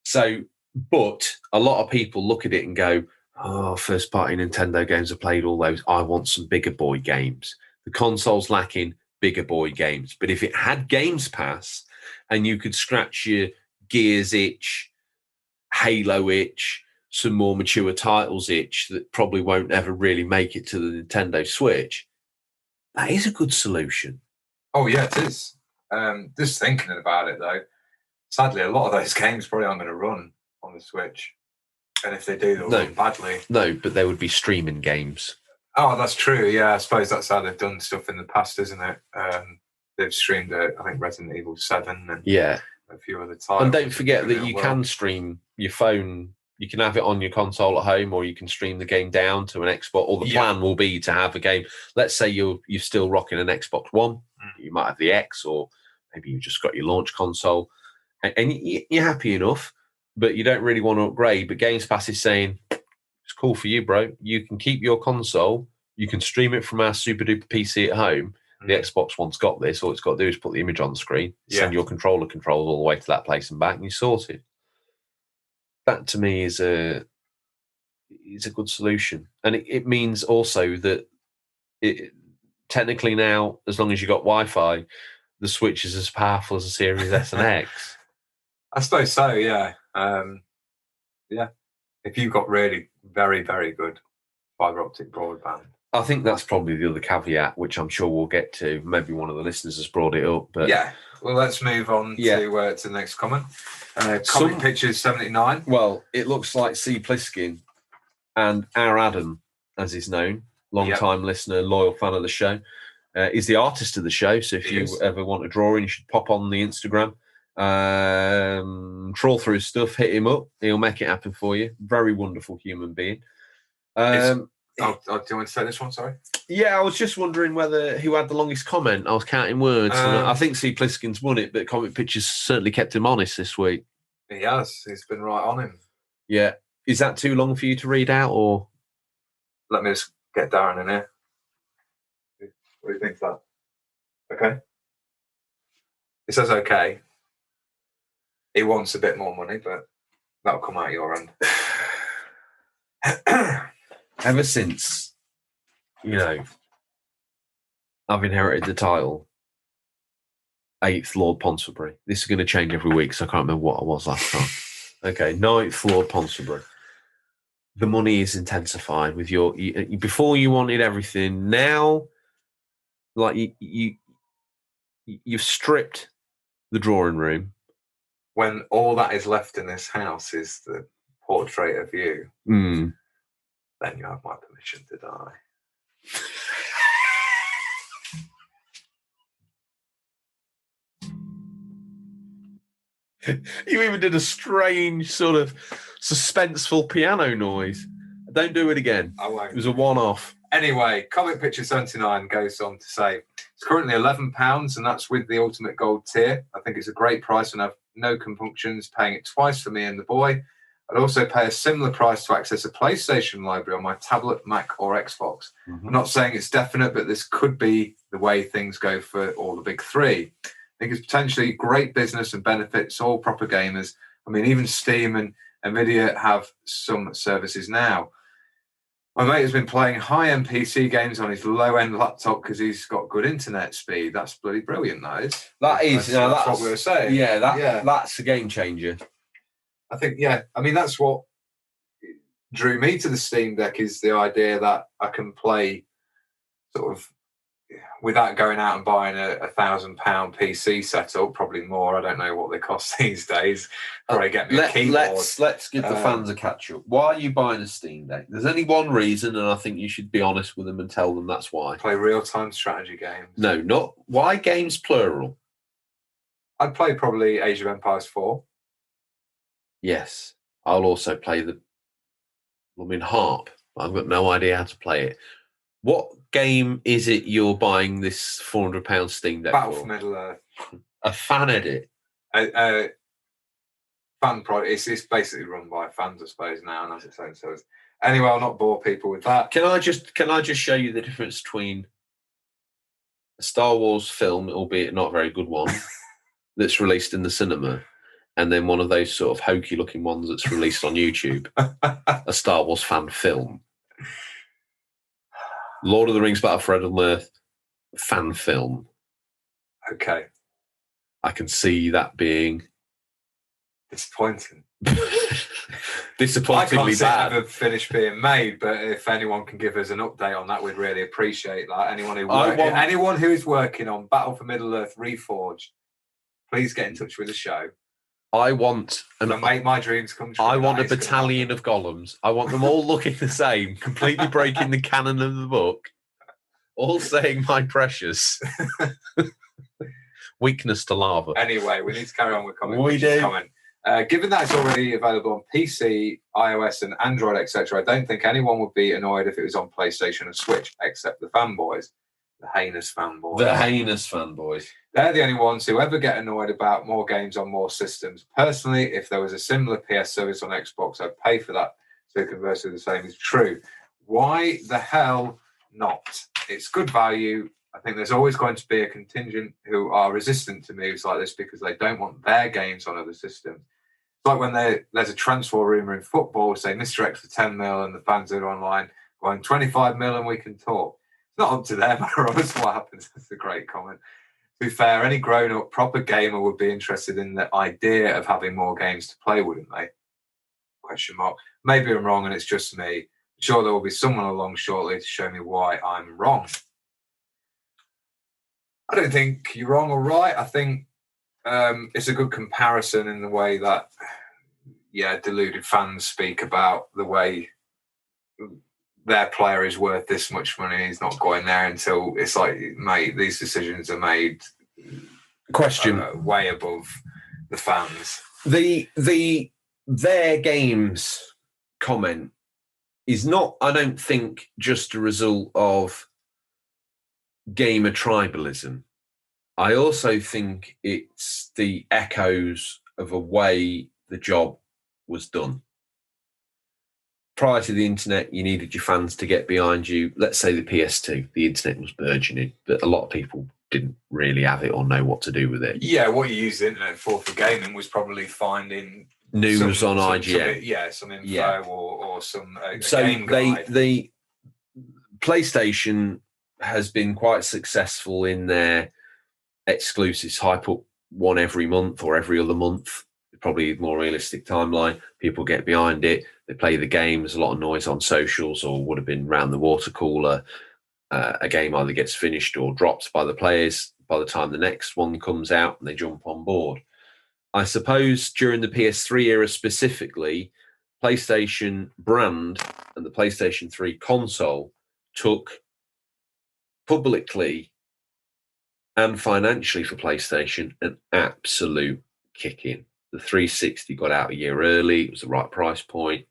So, but a lot of people look at it and go, oh, first party Nintendo games have played all those. I want some bigger boy games. The console's lacking bigger boy games. But if it had Games Pass and you could scratch your Gears itch, Halo itch, some more mature titles itch that probably won't ever really make it to the Nintendo Switch, that is a good solution. Oh, yeah, it is. Just thinking about it, though, sadly, a lot of those games probably aren't going to run on the Switch. And if they do, they'll run badly. No, but they would be streaming games. Oh, that's true. Yeah, I suppose that's how they've done stuff in the past, isn't it? They've streamed, I think, Resident Evil 7 and a few other titles. And don't forget that you can stream your phone. You can have it on your console at home, or you can stream the game down to an Xbox. Or the plan will be to have a game. Let's say you're still rocking an Xbox One. You might have the X, or maybe you've just got your launch console, and you're happy enough, but you don't really want to upgrade. But Games Pass is saying, it's cool for you, bro. You can keep your console. You can stream it from our super duper PC at home. The Xbox One's got this. All it's got to do is put the image on the screen, send your controller controls all the way to that place and back, and you're sorted. That to me is is a good solution. And it means also that technically now, as long as you got Wi-Fi, the Switch is as powerful as a Series S and X. I suppose so, yeah. Yeah. If you've got really very, very good fibre optic broadband. I think that's probably the other caveat, which I'm sure we'll get to. Maybe one of the listeners has brought it up. But yeah. Well, let's move on to the next comment. Comic Pictures 79. Well, it looks like C. Pliskin and our Adam, as he's known, long-time listener, loyal fan of the show, is the artist of the show. So if you ever want a drawing, you should pop on the Instagram, trawl through his stuff, hit him up. He'll make it happen for you. Very wonderful human being. Do you want to say this one? Sorry. Yeah, I was just wondering who had the longest comment. I was counting words. And I think C. Pliskin's won it, but Comic Pictures certainly kept him honest this week. He has. He's been right on him. Yeah. Is that too long for you to read out, or? Let me just get Darren in here. What do you think of that? Okay. He says okay. He wants a bit more money, but that'll come out your end. Ever since, I've inherited the title, 8th Lord Ponsonbury. This is going to change every week, so I can't remember what I was last time. Okay, 9th Lord Ponsonbury. The money is intensified with before you wanted everything. Now, like you've stripped the drawing room. When all that is left in this house is the portrait of you. Then you have my permission to die. You even did a strange sort of suspenseful piano noise. Don't do it again. I won't. It was a one-off. Anyway, Comic Picture 79 goes on to say, it's currently £11 and that's with the Ultimate Gold tier. I think it's a great price and I have no compunctions paying it twice for me and the boy. I'd also pay a similar price to access a PlayStation library on my tablet, Mac, or Xbox. I'm not saying it's definite, but this could be the way things go for all the big three. I think it's potentially great business and benefits all proper gamers. I mean, even Steam and Nvidia have some services now. My mate has been playing high-end PC games on his low-end laptop because he's got good internet speed. That's bloody brilliant, that is. That's what we were saying. Yeah, that's a game changer. I think, I mean, that's what drew me to the Steam Deck is the idea that I can play sort of without going out and buying a £1,000 PC setup, probably more. I don't know what they cost these days. Probably get me a keyboard. Let's give the fans a catch-up. Why are you buying a Steam Deck? There's only one reason, and I think you should be honest with them and tell them that's why. Play real-time strategy games. No, not... Why games plural? I'd play probably Age of Empires 4. Yes. I'll also play Harp. I've got no idea how to play it. What game is it you're buying this £400 Steam Deck Battle for? for Middle-earth. A fan edit? Fan product. It's basically run by fans, I suppose, now, and that's its own service. Anyway, I'll not bore people with that. Can I just show you the difference between a Star Wars film, albeit not a very good one, that's released in the cinema, and then one of those sort of hokey-looking ones that's released on YouTube, a Star Wars fan film. Lord of the Rings Battle for Middle-earth fan film. Okay. I can see that being... disappointing. Disappointingly bad. I can't finished being made, but if anyone can give us an update on that, we'd really appreciate that. Anyone who is working on Battle for Middle-earth Reforged, please get in touch with the show. I want make my dreams come true. I want a battalion of golems. I want them all looking the same, completely breaking the canon of the book, all saying "my precious." Weakness to lava. Anyway, we need to carry on with comment. Given that it's already available on PC, iOS, and Android, etc., I don't think anyone would be annoyed if it was on PlayStation and Switch, except the fanboys. The heinous fanboys. They're the only ones who ever get annoyed about more games on more systems. Personally, if there was a similar PS service on Xbox, I'd pay for that. So conversely, the same is true. Why the hell not? It's good value. I think there's always going to be a contingent who are resistant to moves like this because they don't want their games on other systems. like when there's a transfer rumour in football, say Mr. X for 10 mil, and the fans are online going 25 mil and we can talk. It's not up to them or us what happens. That's a great comment. To be fair, any grown-up proper gamer would be interested in the idea of having more games to play, wouldn't they? Question mark. Maybe I'm wrong and it's just me. I'm sure there will be someone along shortly to show me why I'm wrong. I don't think you're wrong or right. I think it's a good comparison in the way that, deluded fans speak about the way their player is worth this much money. He's not going there until it's like, mate, these decisions are made way above the fans. Their games comment is not, I don't think, just a result of gamer tribalism. I also think it's the echoes of a way the job was done. Prior to the internet, you needed your fans to get behind you. Let's say the PS2, the internet was burgeoning, but a lot of people didn't really have it or know what to do with it. Yeah, what you used the internet for gaming was probably finding news on IGN. Some info or some so game guide. The PlayStation has been quite successful in their exclusives. Hype up one every month or every other month. Probably a more realistic timeline. People get behind it. They play the game. There's a lot of noise on socials, or would have been round the water cooler. A game either gets finished or dropped by the players by the time the next one comes out, and they jump on board. I suppose during the PS3 era specifically, PlayStation brand and the PlayStation 3 console took publicly and financially for PlayStation an absolute kick-in. The 360 got out a year early. It was the right price point.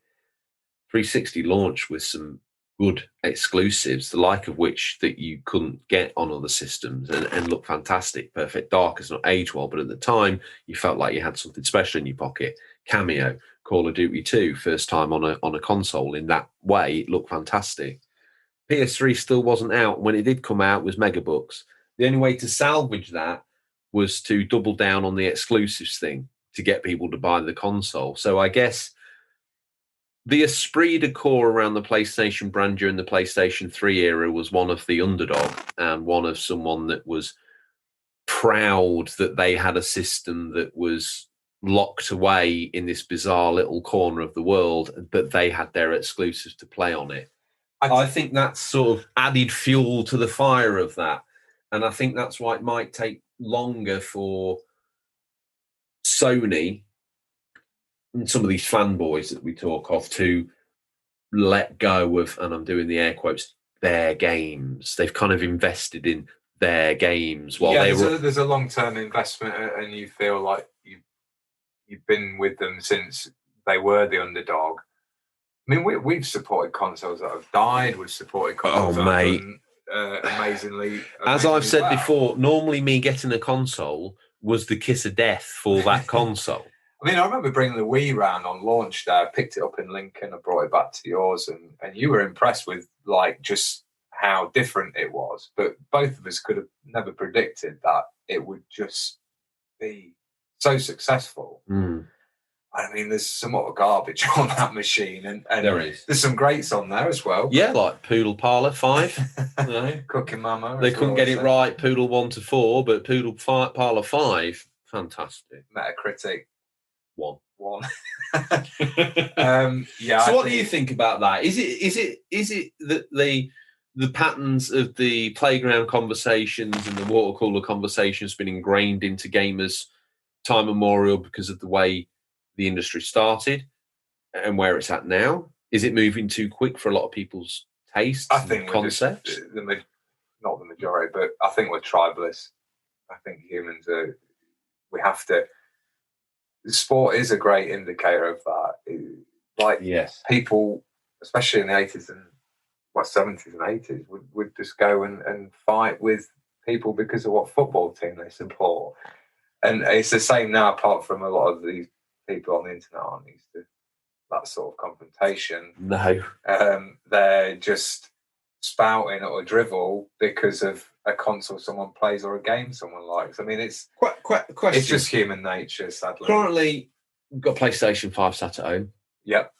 360 launched with some good exclusives, the like of which that you couldn't get on other systems, and looked fantastic. Perfect Dark has not aged well, but at the time, you felt like you had something special in your pocket. Cameo, Call of Duty 2, first time on a console in that way, it looked fantastic. PS3 still wasn't out. When it did come out, it was megabucks. The only way to salvage that was to double down on the exclusives thing to get people to buy the console. So I guess the esprit de corps around the PlayStation brand during the PlayStation 3 era was one of the underdog and one of someone that was proud that they had a system that was locked away in this bizarre little corner of the world, but they had their exclusives to play on it. I think that's sort of added fuel to the fire of that. And I think that's why it might take longer for Sony and some of these fanboys that we talk of to let go of, and I'm doing the air quotes, their games. They've kind of invested in their games while there's a long-term investment, and you feel like you've been with them since they were the underdog. I mean, we've supported consoles that have died. We've supported consoles that have done amazingly. As I've said well. before, normally me getting a console was the kiss of death for that console. I mean, I remember bringing the Wii round on launch day. I picked it up in Lincoln. I brought it back to yours, and you were impressed with just how different it was. But both of us could have never predicted that it would just be so successful. I mean, there's some utter garbage on that machine, and there is. There's some greats on there as well. Yeah, like Poodle Parlour 5. Cooking Mama. They couldn't get it right, Poodle 1 to 4, but Poodle Parlour 5, fantastic. Metacritic 1. Yeah. So what do you think about that? Is it that the patterns of the playground conversations and the water cooler conversations been ingrained into gamers' time immemorial because of the way the industry started and where it's at now? Is it moving too quick for a lot of people's tastes and concepts? Not the majority, but I think we're tribalists. I think humans we have to. Sport is a great indicator of that. Yes, people, especially in the 80s and 70s and 80s, would just go and fight with people because of what football team they support. And it's the same now, apart from a lot of these people on the internet aren't used to that sort of confrontation. No. They're just spouting or drivel because of a console someone plays or a game someone likes. I mean, it's question. It's just human nature, sadly. Currently, we've got PlayStation 5 sat at home. Yep.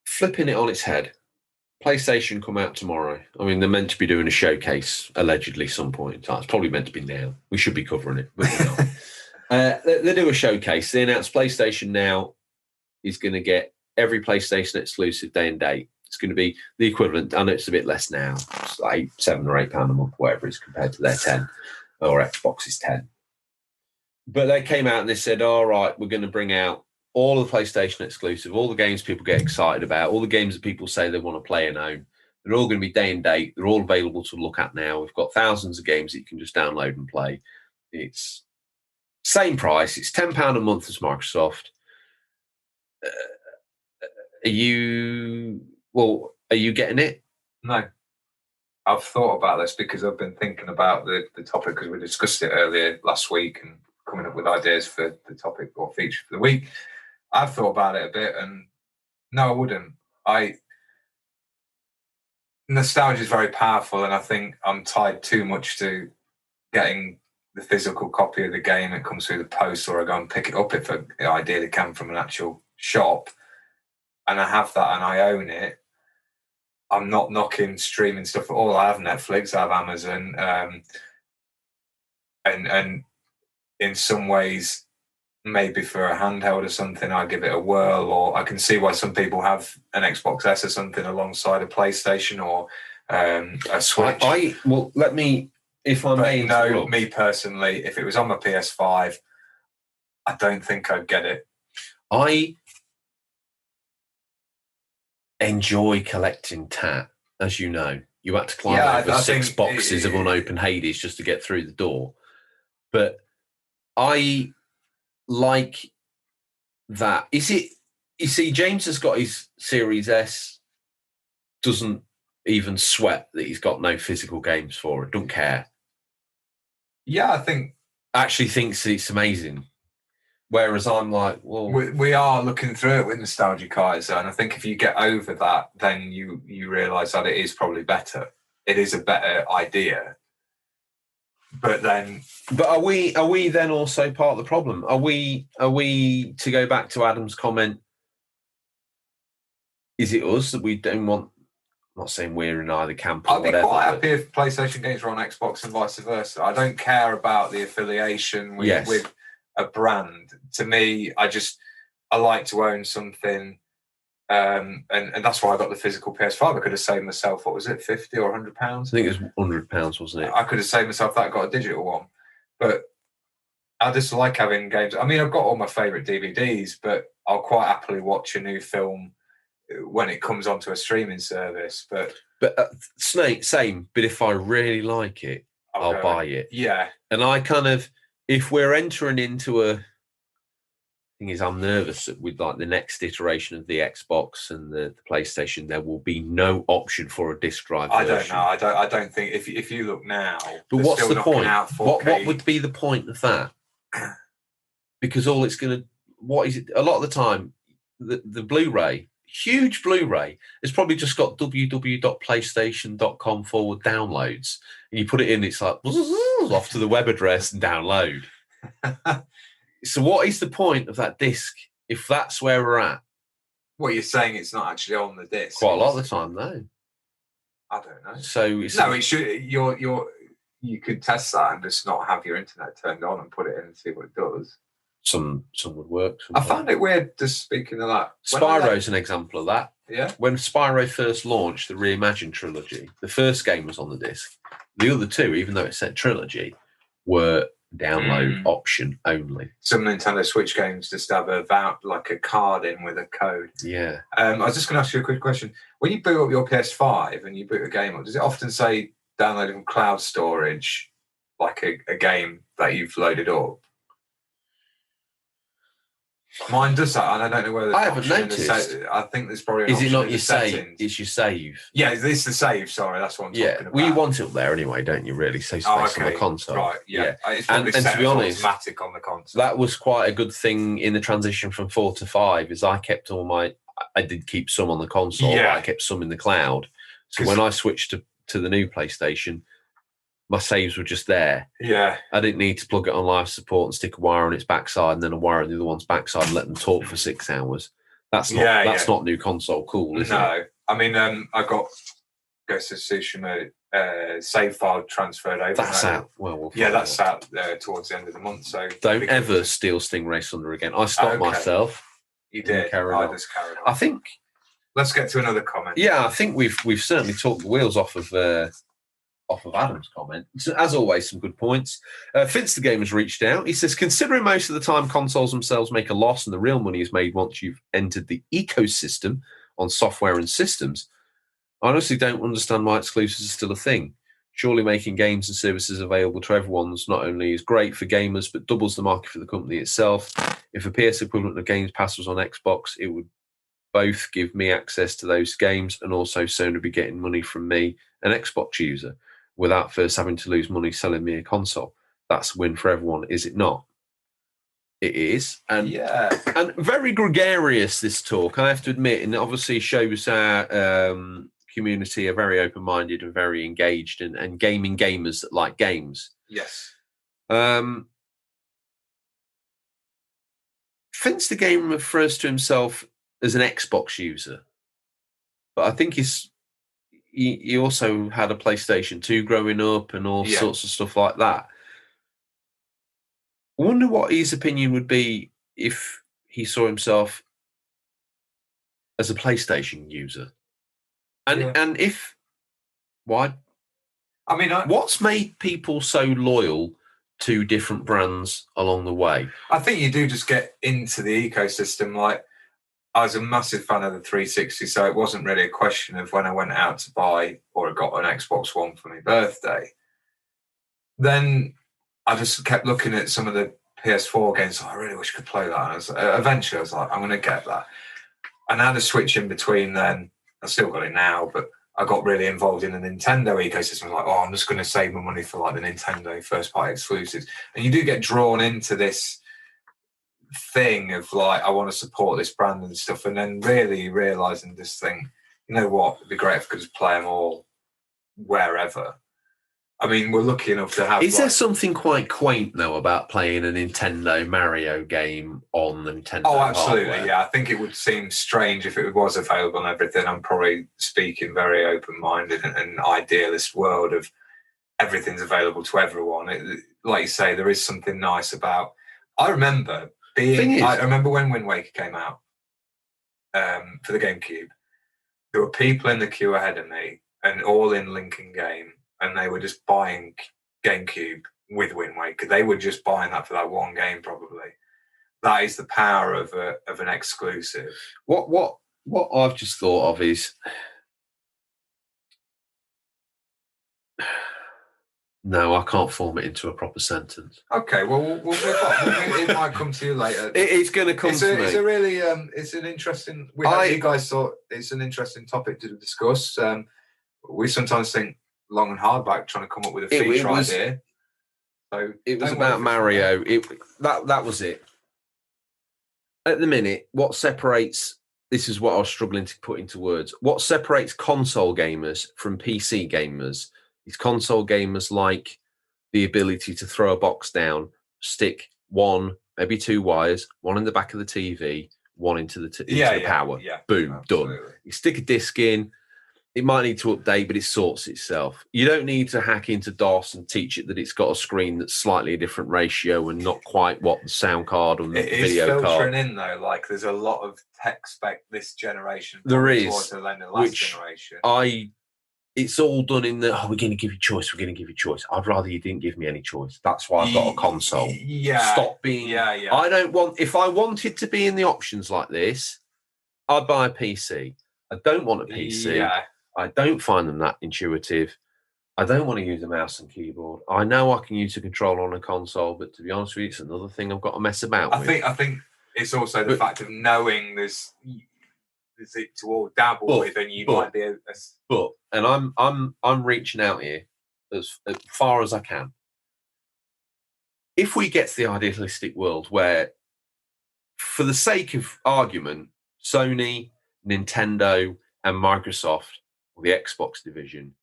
Flipping it on its head. PlayStation come out tomorrow. I mean, they're meant to be doing a showcase, allegedly, some point in time. It's probably meant to be now. We should be covering it, but we're not. They do a showcase. They announced PlayStation Now is going to get every PlayStation exclusive day and date. It's going to be the equivalent. I know it's a bit less now. It's like £7 or £8 a month, whatever it is, compared to their 10 or Xbox's 10. But they came out and they said, all right, we're going to bring out all of the PlayStation exclusive, all the games people get excited about, all the games that people say they want to play and own. They're all going to be day and date. They're all available to look at now. We've got thousands of games that you can just download and play. It's same price. It's £10 a month as Microsoft. Are you getting it? No. I've thought about this because I've been thinking about the topic because we discussed it earlier last week and coming up with ideas for the topic or feature for the week. I've thought about it a bit and no, I wouldn't. Nostalgia is very powerful and I think I'm tied too much to getting the physical copy of the game that comes through the post, or I go and pick it up if I ideally can from an actual shop. And I have that and I own it. I'm not knocking streaming stuff at all. I have Netflix, I have Amazon, and in some ways, maybe for a handheld or something, I give it a whirl. Or I can see why some people have an Xbox S or something alongside a PlayStation or a Switch. If I may interrupt. Me personally, if it was on my PS5, I don't think I'd get it. I enjoy collecting tat, as you know. You had to climb over 6 boxes of unopened Hades just to get through the door. But I like that. You see, James has got his Series S, doesn't even sweat that he's got no physical games for it, don't care. Yeah, I think... Actually thinks it's amazing. Whereas I'm like, well... We are looking through it with nostalgic eyes, and I think if you get over that, then you realise that it is probably better. It is a better idea. But are we then also part of the problem? Are we, to go back to Adam's comment, is it us that we don't want... I'm not saying we're in either camp or whatever. I'd be quite happy if PlayStation games were on Xbox and vice versa. I don't care about the affiliation with a brand. To me, I like to own something, and that's why I got the physical PS5. I could have saved myself, what was it, £50 or £100? I think it was £100, wasn't it? I could have saved myself that, got a digital one. But I just like having games. I mean, I've got all my favourite DVDs, but I'll quite happily watch a new film when it comes onto a streaming service. But Snake, same. But if I really like it, I'll buy it. Yeah. And I kind of, if we're entering into a thing, is I'm nervous that with like the next iteration of the Xbox and the PlayStation, there will be no option for a disc drive version. I don't know. I don't think if you look now. But what's the point? What would be the point of that? Because all it's going to, what is it? A lot of the time, the Blu-ray. Huge Blu-ray. It's probably just got www.playstation.com/downloads. And you put it in, it's like off to the web address and download. So what is the point of that disc if that's where we're at? What you're saying, it's not actually on the disc. Quite a lot of the time, no. I don't know. So it should. You could test that and just not have your internet turned on and put it in and see what it does. Some would work. I found it weird, just speaking of that. Spyro's an example of that. Yeah. When Spyro first launched, the Reimagined trilogy, the first game was on the disc. The other two, even though it said trilogy, were download option only. Some Nintendo Switch games just have a card in with a code. Yeah. I was just going to ask you a quick question. When you boot up your PS5 and you boot a game up, does it often say download from cloud storage, like a game that you've loaded up? Mine does that, and I don't know whether I haven't noticed. I think there's probably. Is it not your save? It's your save. Yeah, it's the save. Sorry, that's what I'm talking about. Well, you want it up there anyway, don't you? Really, save space on the console, right? Yeah. And to be honest, automatic on the console. That was quite a good thing in the transition from 4 to 5. Is I kept I did keep some on the console. Yeah. I kept some in the cloud. So when I switched to the new PlayStation, my saves were just there. Yeah. I didn't need to plug it on live support and stick a wire on its backside and then a wire on the other one's backside and let them talk for 6 hours. That's not new console cool, is it? No. I mean, I got Ghost of Tsushima save file transferred over. That's out. Well, that's out towards the end of the month. So don't ever steal Stingray Thunder again. I stopped myself. You did. I just carried on. I think. Let's get to another comment. Yeah, I think we've certainly talked the wheels off of Adam's comment. So, as always, some good points. Finster Game has reached out. He says, considering most of the time consoles themselves make a loss and the real money is made once you've entered the ecosystem on software and systems, I honestly don't understand why exclusives are still a thing. Surely making games and services available to everyone not only is great for gamers, but doubles the market for the company itself. If a PS equivalent of Games Pass was on Xbox, it would both give me access to those games and also Sony be getting money from me, an Xbox user, without first having to lose money selling me a console. That's a win for everyone, is it not? It is. And very gregarious, this talk, I have to admit, and it obviously shows our community are very open-minded and very engaged and gaming gamers that like games. Yes. Finster Game refers to himself as an Xbox user, but I think he also had a PlayStation 2 growing up and all sorts of stuff like that. I wonder what his opinion would be if he saw himself as a PlayStation user. And if why? I mean, what's made people so loyal to different brands along the way? I think you do just get into the ecosystem. Like, I was a massive fan of the 360, so it wasn't really a question of when I went out to buy or I got an Xbox One for my birthday. Then I just kept looking at some of the PS4 games. I really wish I could play that. And eventually I was like, I'm going to get that. And I had a Switch in between then. I still got it now, but I got really involved in the Nintendo ecosystem. I was like, I'm just going to save my money for like the Nintendo first-party exclusives. And you do get drawn into this thing of like, I want to support this brand and stuff. And then really realising this thing, you know what, it'd be great if I could just play them all wherever. I mean, we're lucky enough to have... Is there something quite quaint, though, about playing a Nintendo Mario game on Nintendo absolutely, hardware? yeah. I think it would seem strange if it was available and everything. I'm probably speaking very open-minded and idealist world of everything's available to everyone. Like you say, there is something nice about... I remember when Wind Waker came out for the GameCube. There were people in the queue ahead of me and all in Lincoln Game, and they were just buying GameCube with Wind Waker. They were just buying that for that one game, probably. That is the power of an exclusive. What I've just thought of is... No, I can't form it into a proper sentence. Okay, well, we'll move on. It might come to you later. It's going to come to me. It's a really, it's an interesting... you guys thought it's an interesting topic to discuss. We sometimes think long and hard back trying to come up with a feature idea. So it was about Mario. That was it. At the minute, what separates... This is what I was struggling to put into words. What separates console gamers from PC gamers is console gamers like the ability to throw a box down, stick one, maybe two wires, one in the back of the TV, one into the power. Yeah, boom, absolutely. Done. You stick a disc in, it might need to update, but it sorts itself. You don't need to hack into DOS and teach it that it's got a screen that's slightly a different ratio and not quite what the sound card and the video card. It is filtering in, though. Like, there's a lot of tech spec this generation. There is. Towards the last generation. It's all done in the, we're going to give you choice, we're going to give you choice. I'd rather you didn't give me any choice. That's why I've got a console. Yeah. Stop being... I don't want... If I wanted to be in the options like this, I'd buy a PC. I don't want a PC. Yeah. I don't find them that intuitive. I don't want to use a mouse and keyboard. I know I can use a controller on a console, but to be honest with you, it's another thing I've got to mess about with. I think it's also the fact of knowing there's it to all dabble with, and you might be a... And I'm reaching out here as far as I can. If we get to the idealistic world where, for the sake of argument, Sony, Nintendo, and Microsoft, or the Xbox division,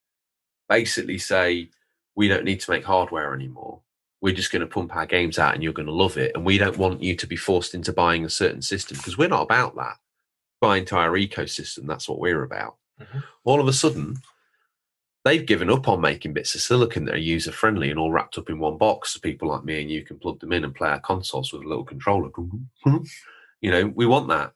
basically say, we don't need to make hardware anymore. We're just going to pump our games out and you're going to love it. And we don't want you to be forced into buying a certain system because we're not about that. Buy into our ecosystem. That's what we're about. Mm-hmm. All of a sudden, they've given up on making bits of silicon that are user-friendly and all wrapped up in one box so people like me and you can plug them in and play our consoles with a little controller. We want that.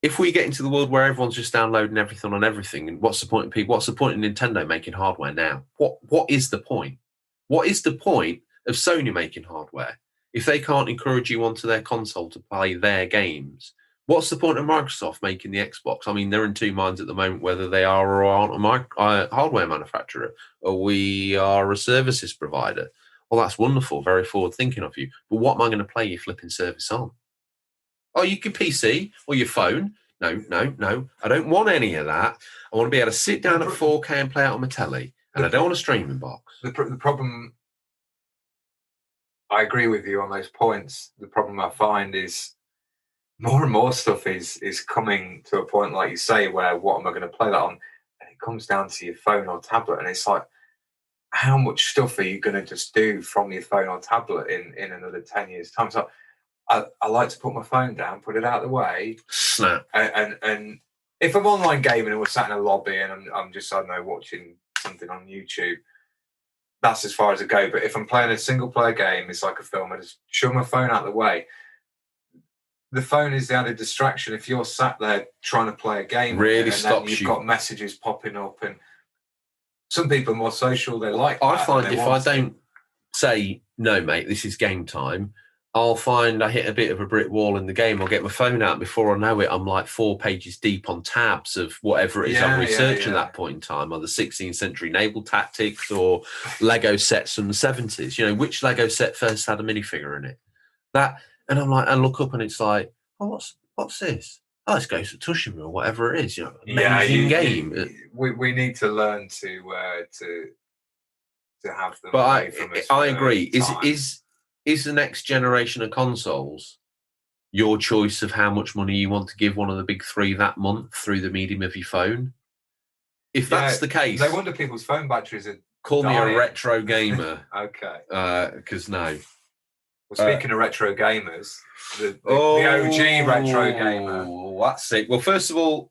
If we get into the world where everyone's just downloading everything on everything, and what's the point of people? What's the point of Nintendo making hardware now? What is the point? What is the point of Sony making hardware if they can't encourage you onto their console to play their games? What's the point of Microsoft making the Xbox? I mean, they're in two minds at the moment whether they are or aren't a hardware manufacturer, or we are a services provider. Well, that's wonderful, very forward thinking of you. But what am I going to play your flipping service on? Oh, you can PC or your phone. No. I don't want any of that. I want to be able to sit down at 4K and play it on my telly. And I don't want a streaming box. The problem, I agree with you on those points. The problem I find is more and more stuff is coming to a point, like you say, where what am I going to play that on? And it comes down to your phone or tablet. And it's like, how much stuff are you going to just do from your phone or tablet in another 10 years' time? So I like to put my phone down, put it out of the way, snap. And if I'm online gaming and we're sat in a lobby and I'm just, I don't know, watching something on YouTube, that's as far as I go. But if I'm playing a single player game, it's like a film. I just shove my phone out of the way. The phone is the added distraction. If you're sat there trying to play a game, really and stops you've you. Got messages popping up, and some people are more social. They like. I find if I don't say no, mate, this is game time, I'll find I hit a bit of a brick wall in the game. I'll get my phone out. Before I know it, I'm like 4 pages deep on tabs of whatever it is I'm researching at that point in time, or the 16th century naval tactics or Lego sets from the 70s. Which Lego set first had a minifigure in it? And I'm like, I look up and it's like, oh, what's this? Oh, it's Ghost of Tsushima or whatever it is. Amazing game. We need to learn to have them. But I agree. Is the next generation of consoles your choice of how much money you want to give one of the big three that month through the medium of your phone? If that's the case, no wonder people's phone batteries are call dying. Me a retro gamer. Okay. Because no. Well, speaking of retro gamers, the OG retro gamer. That's it. Well, first of all,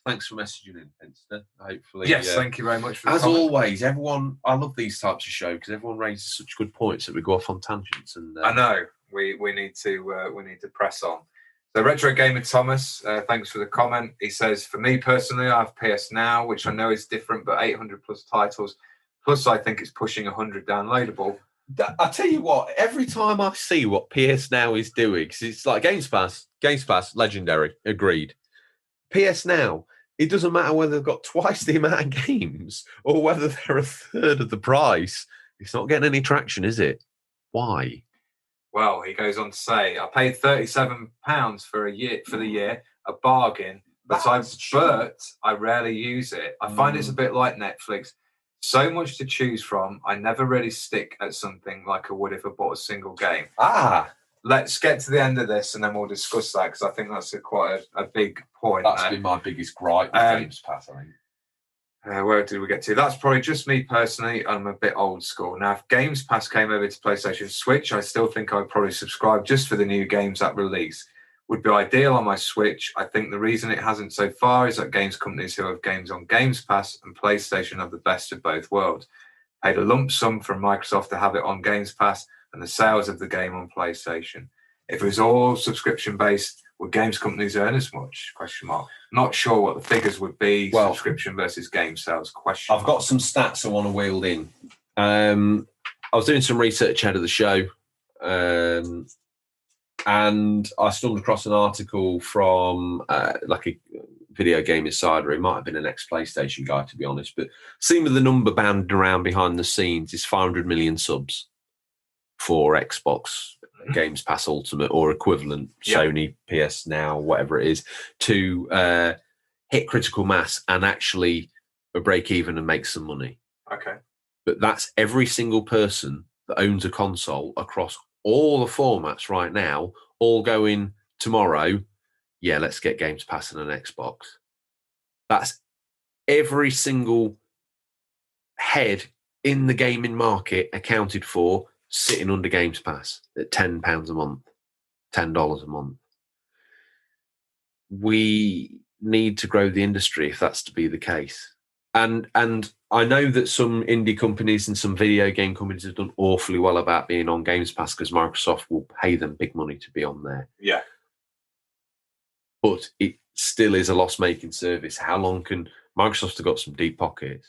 thanks for messaging in, Finster. Hopefully, yes, thank you very much for the as comment. always, everyone. I love these types of shows because everyone raises such good points that we go off on tangents. And I know we need to press on. So, retro gamer Thomas, thanks for the comment. He says, for me personally, I have PS Now, which I know is different, but 800 plus titles. Plus, I think it's pushing 100 downloadable. I tell you what, every time I see what PS Now is doing, because it's like Games Pass, legendary, agreed. PS Now, it doesn't matter whether they've got twice the amount of games or whether they're a third of the price. It's not getting any traction, is it? Why? Well, he goes on to say, I paid £37 for the year, a bargain, but I rarely use it. I find it's a bit like Netflix. So much to choose from. I never really stick at something like I would if I bought a single game. Let's get to the end of this and then we'll discuss that because I think that's quite a big point. That's been my biggest gripe with Games Pass, I think. Where did we get to? That's probably just me personally. I'm a bit old school. Now, if Games Pass came over to PlayStation Switch, I still think I'd probably subscribe just for the new games at release. Would be ideal on my Switch. I think the reason it hasn't so far is that games companies who have games on Games Pass and PlayStation have the best of both worlds. Paid a lump sum from Microsoft to have it on Games Pass and the sales of the game on PlayStation. If it was all subscription-based, would games companies earn as much? ? Not sure what the figures would be, subscription versus game sales, ? I've got some stats I want to wheel in. I was doing some research ahead of the show, and I stumbled across an article from like a Video Game Insider. It might have been an ex-PlayStation guy, to be honest, but seeing the number banded around behind the scenes is 500 million subs for Xbox Games Pass Ultimate or equivalent, Sony, PS Now, whatever it is, to hit critical mass and actually break even and make some money. Okay. But that's every single person that owns a console across all the formats right now, all going tomorrow, let's get Games Pass and an Xbox. That's every single head in the gaming market accounted for sitting under Games Pass at £10 a month, $10 a month. We need to grow the industry if that's to be the case. And I know that some indie companies and some video game companies have done awfully well about being on Games Pass because Microsoft will pay them big money to be on there. Yeah. But it still is a loss-making service. How long can Microsoft have got some deep pockets?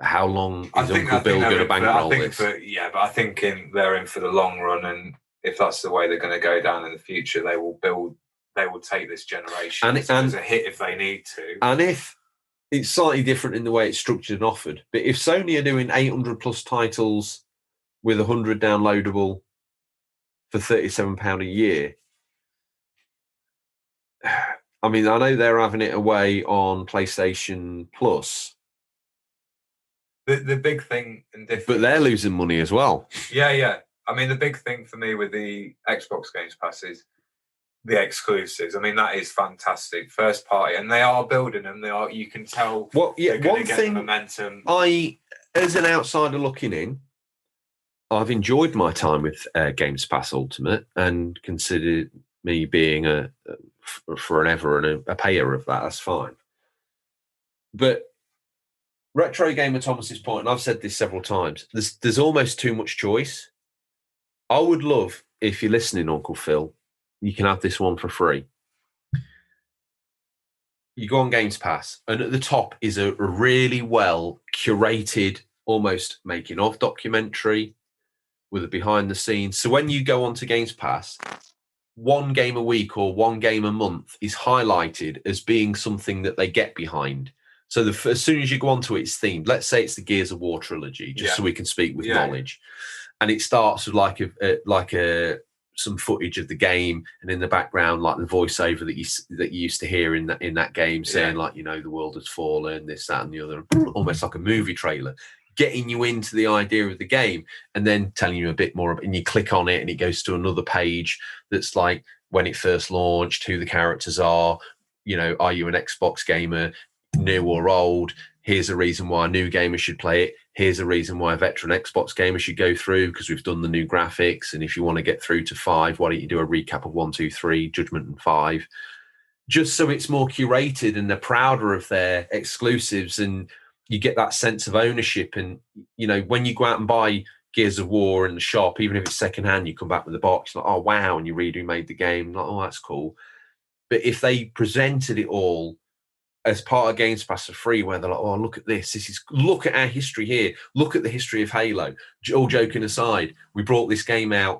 How long is Uncle Bill going to bankroll this? But I think they're in for the long run, and if that's the way they're going to go down in the future, they will take this generation as a hit if they need to. And if it's slightly different in the way it's structured and offered, but if Sony are doing 800 plus titles with 100 downloadable for £37 a year, I mean, I know they're having it away on PlayStation Plus. The big thing and different, but they're losing money as well. Yeah. I mean, the big thing for me with the Xbox Games Pass is the exclusives. I mean, that is fantastic. First party, and they are building them. You can tell. Well, yeah. One thing, momentum. As an outsider looking in, I've enjoyed my time with Games Pass Ultimate and considered me being forever and a payer of that. That's fine. But Retro Gamer Thomas's point, and I've said this several times, there's almost too much choice. I would love, if you're listening, Uncle Phil, you can have this one for free. You go on Games Pass, and at the top is a really well curated, almost making of documentary with a behind the scenes. So when you go onto Games Pass, one game a week or one game a month is highlighted as being something that they get behind. So as soon as you go onto it, it's themed. Let's say it's the Gears of War trilogy, just so we can speak with knowledge. And it starts with like some footage of the game, and in the background, like the voiceover that you used to hear in that game, saying like, you know, the world has fallen, this, that, and the other, almost like a movie trailer, getting you into the idea of the game, and then telling you a bit more. And you click on it, and it goes to another page that's like when it first launched, who the characters are. You know, are you an Xbox gamer? New or old? Here's a reason why a new gamer should play it. Here's a reason why a veteran Xbox gamer should go through, because we've done the new graphics. And if you want to get through to 5, why don't you do a recap of 1, 2, 3, Judgment, and 5? Just so it's more curated and they're prouder of their exclusives, and you get that sense of ownership. And, you know, when you go out and buy Gears of War in the shop, even if it's secondhand, you come back with the box, like, oh, wow, and you read who made the game, like, oh, that's cool. But if they presented it all as part of Games Pass for free, where they're like, oh, look at this. Look at our history here. Look at the history of Halo. All joking aside, we brought this game out,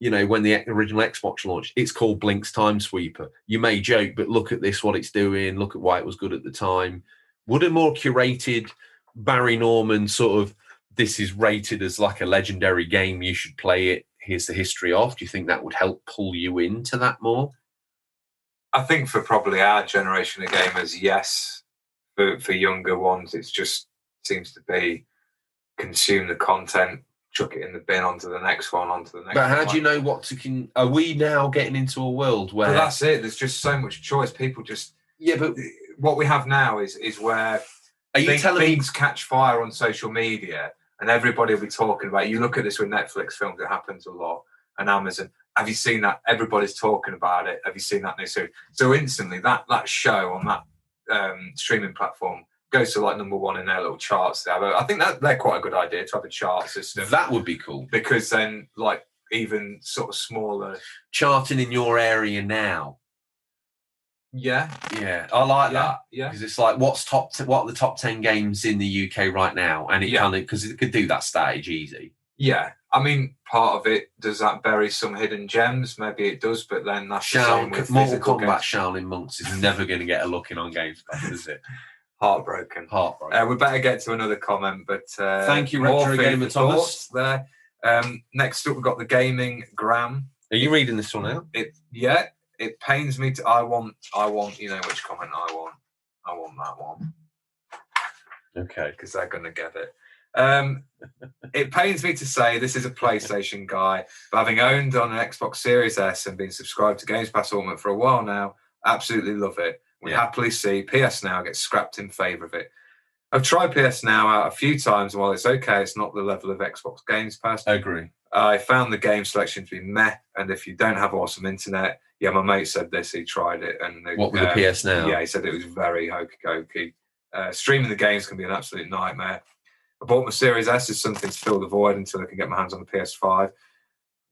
you know, when the original Xbox launched. It's called Blink's Time Sweeper. You may joke, but look at this, what it's doing. Look at why it was good at the time. Would a more curated Barry Norman sort of, this is rated as like a legendary game, you should play it, here's the history of, do you think that would help pull you into that more? I think for probably our generation of gamers, yes. For younger ones, it's just seems to be consume the content, chuck it in the bin, onto the next one, But how do you know what to... Are we now getting into a world where... But that's it. There's just so much choice. People just... Yeah, but... What we have now is where things catch fire on social media, and everybody will be talking about it. You look at this with Netflix films, it happens a lot, and Amazon. Have you seen that? Everybody's talking about it. Have you seen that new series? So instantly, that show on that streaming platform goes to like number 1 in their little charts. I think that they're quite a good idea to have a chart system. That would be cool, because then, like, even sort of smaller charting in your area now. Yeah, I like that. Yeah, because it's like what are the top 10 games in the UK right now, and it kind of, because it could do that stage easy. Yeah, I mean, part of it, does that bury some hidden gems? Maybe it does, but then that's the same with Mortal Kombat Shaolin Monks is never going to get a look in on Games Pass, is it? Heartbroken. We better get to another comment, but thank you, Retro Gamer Thomas. There. Next up, we've got the Gaming Gram. Are you reading this one out? It pains me to. I want. You know which comment I want. I want that one. Okay, because they're going to get it. It pains me to say this is a PlayStation guy, but having owned on an Xbox Series S and been subscribed to Games Pass Ultimate for a while now, absolutely love it. We happily see PS Now get scrapped in favour of it. I've tried PS Now out a few times. While it's okay, it's not the level of Xbox Games Pass. I agree. I found the game selection to be meh, and if you don't have awesome internet, my mate said this. He tried it, and what with the PS Now? Yeah, he said it was very hokey cokey. Streaming the games can be an absolute nightmare. I bought my Series S as something to fill the void until I can get my hands on the PS5.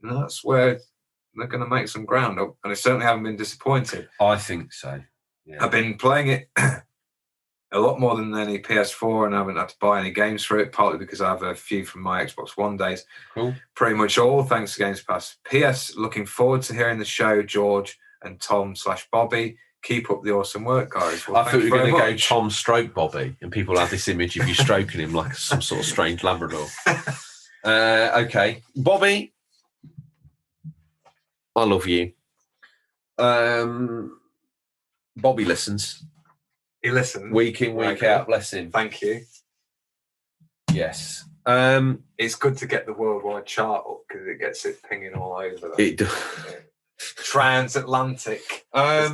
And that's where they're going to make some ground up, and I certainly haven't been disappointed. I think so. Yeah. I've been playing it a lot more than any PS4, and I haven't had to buy any games for it, partly because I have a few from my Xbox One days. Cool. Pretty much all thanks to Games Pass. PS, looking forward to hearing the show, George and Tom/Bobby. Keep up the awesome work, guys. Well, I thought we were going to go Tom stroke Bobby, and people have this image of you stroking him like some sort of strange Labrador. Okay. Bobby, I love you. Bobby listens. He listens. Week in, week out, bless him. Thank you. Yes. It's good to get the worldwide chart up because it gets it pinging all over. It does. Transatlantic. I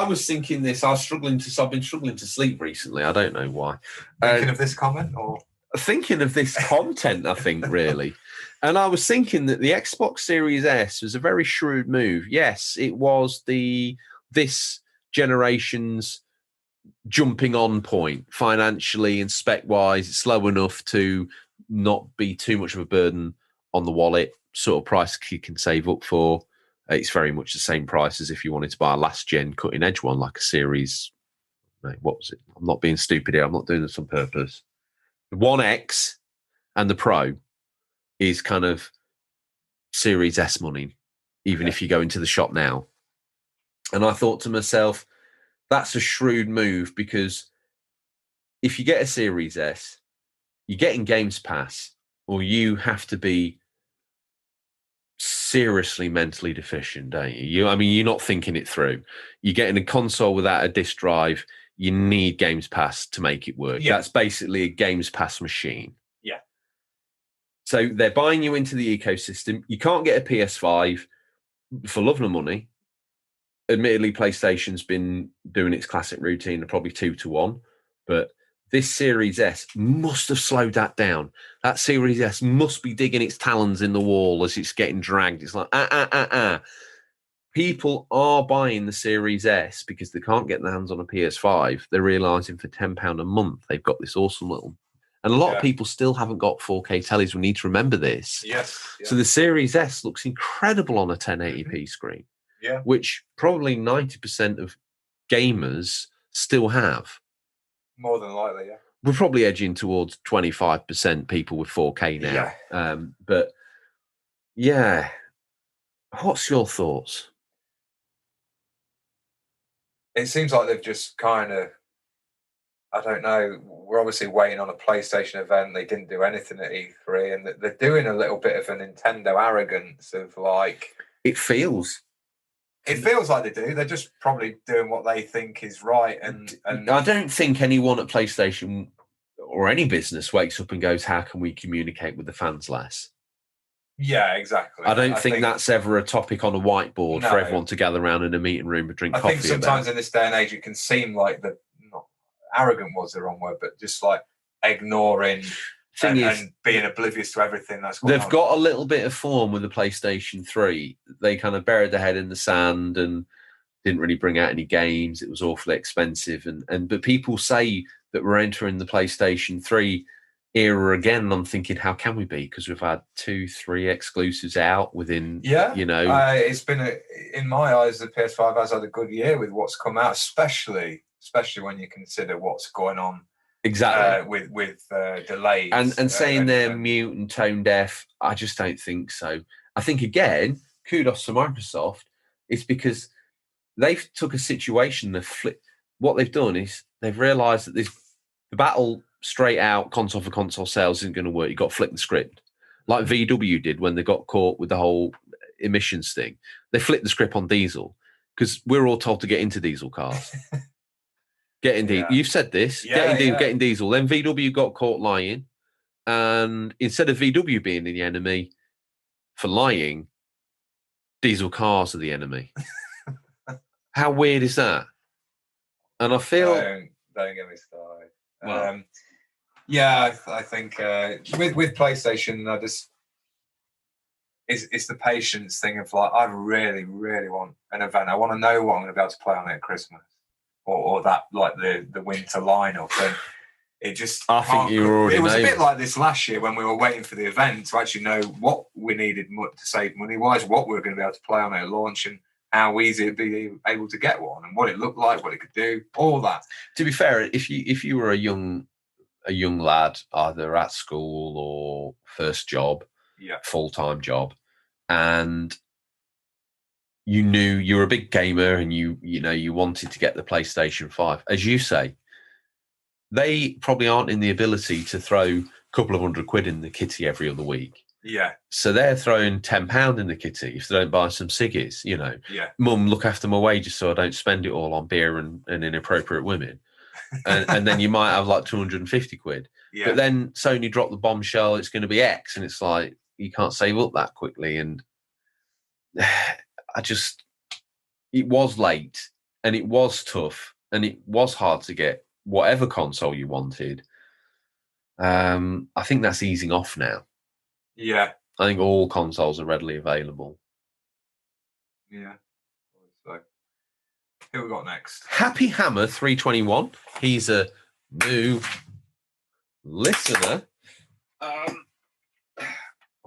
was thinking this. I've been struggling to sleep recently. I don't know why. Thinking of this comment or thinking of this content, I think, really. And I was thinking that the Xbox Series S was a very shrewd move. Yes, it was this generation's jumping on point financially and spec wise. It's slow enough to not be too much of a burden on the wallet, sort of price you can save up for. It's very much the same price as if you wanted to buy a last gen cutting edge one, like a Series. What was it? I'm not being stupid here. I'm not doing this on purpose. The One X and the Pro is kind of Series S money, even if you go into the shop now. And I thought to myself, that's a shrewd move, because if you get a Series S, you're getting Games Pass, or you have to be seriously mentally deficient, don't you? You're not thinking it through. You're getting a console without a disc drive. You need Games Pass to make it work. Yeah. That's basically a Games Pass machine. Yeah. So they're buying you into the ecosystem. You can't get a PS5 for love nor money. Admittedly, PlayStation's been doing its classic routine of probably 2-1, but this Series S must have slowed that down. That Series S must be digging its talons in the wall as it's getting dragged. It's like, People are buying the Series S because they can't get their hands on a PS5. They're realising for £10 a month, they've got this awesome little... And a lot of people still haven't got 4K tellies. We need to remember this. Yes. So the Series S looks incredible on a 1080p screen. Yeah. Which probably 90% of gamers still have. More than likely, yeah. We're probably edging towards 25% people with 4K now. Yeah. But yeah, what's your thoughts? It seems like they've just kind of, I don't know, we're obviously waiting on a PlayStation event. They didn't do anything at E3, and they're doing a little bit of a Nintendo arrogance of like... It feels like they do. They're just probably doing what they think is right. And I don't think anyone at PlayStation or any business wakes up and goes, how can we communicate with the fans less? Yeah, exactly. I don't think that's ever a topic on a whiteboard for everyone to gather around in a meeting room and drink coffee. I think sometimes in this day and age, it can seem like not arrogant was the wrong word, but just like ignoring and being oblivious to everything that's going on. They've got a little bit of form with the PlayStation 3. They kind of buried their head in the sand and didn't really bring out any games. It was awfully expensive. But people say that we're entering the PlayStation 3 era again. And I'm thinking, how can we be? Because we've had 2-3 exclusives out within, it's been, in my eyes, the PS5 has had a good year with what's come out, especially when you consider what's going on. Exactly. With delays. And saying they're mute and tone deaf, I just don't think so. I think, again, kudos to Microsoft. It's because they've took a situation, what they've done is they've realised that the battle straight out console for console sales isn't going to work. You've got to flip the script. Like VW did when they got caught with the whole emissions thing. They flipped the script on diesel because we're all told to get into diesel cars. You've said this. Getting diesel. Then VW got caught lying, and instead of VW being the enemy for lying, diesel cars are the enemy. How weird is that? And I feel don't get me started. Wow. I think with PlayStation, it's the patience thing of like, I really, really want an event. I want to know what I'm going to be able to play on it at Christmas, or that like the winter lineup. And it just, I think you already it was know. a bit like this last year when we were waiting for the event to actually know what we needed to save money wise, what we were going to be able to play on it at launch, and how easy it'd be able to get one, and what it looked like, what it could do, all that. To be fair, if you were a young lad, either at school or first job, full-time job, and you knew you were a big gamer and you wanted to get the PlayStation 5, as you say, they probably aren't in the ability to throw a couple of £100 in the kitty every other week. Yeah. So they're throwing £10 in the kitty if they don't buy some ciggies, Yeah. Mum, look after my wages so I don't spend it all on beer and inappropriate women. And then you might have like £250. Yeah. But then Sony dropped the bombshell, it's going to be X, and it's like, you can't save up that quickly. And it was late and it was tough and it was hard to get whatever console you wanted. I think that's easing off now. Yeah. I think all consoles are readily available. Yeah. So, who we got next? Happy Hammer 321. He's a new listener.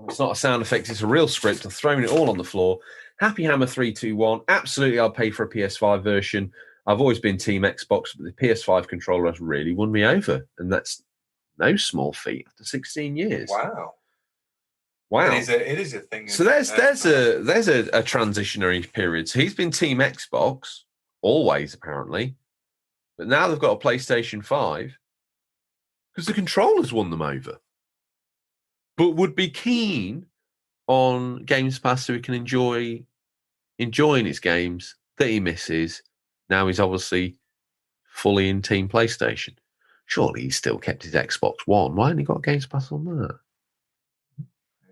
It's not a sound effect, it's a real script. I'm throwing it all on the floor. Happy Hammer 321. Absolutely, I'll pay for a PS5 version. I've always been Team Xbox, but the PS5 controller has really won me over. And that's no small feat after 16 years. Wow. It is a thing. So there's a transitionary period. So he's been Team Xbox always, apparently. But now they've got a PlayStation 5 because the controllers won them over. But would be keen on Games Pass so he can enjoying his games that he misses. Now he's obviously fully in Team PlayStation. Surely he's still kept his Xbox One. Why hasn't he got Games Pass on that? Who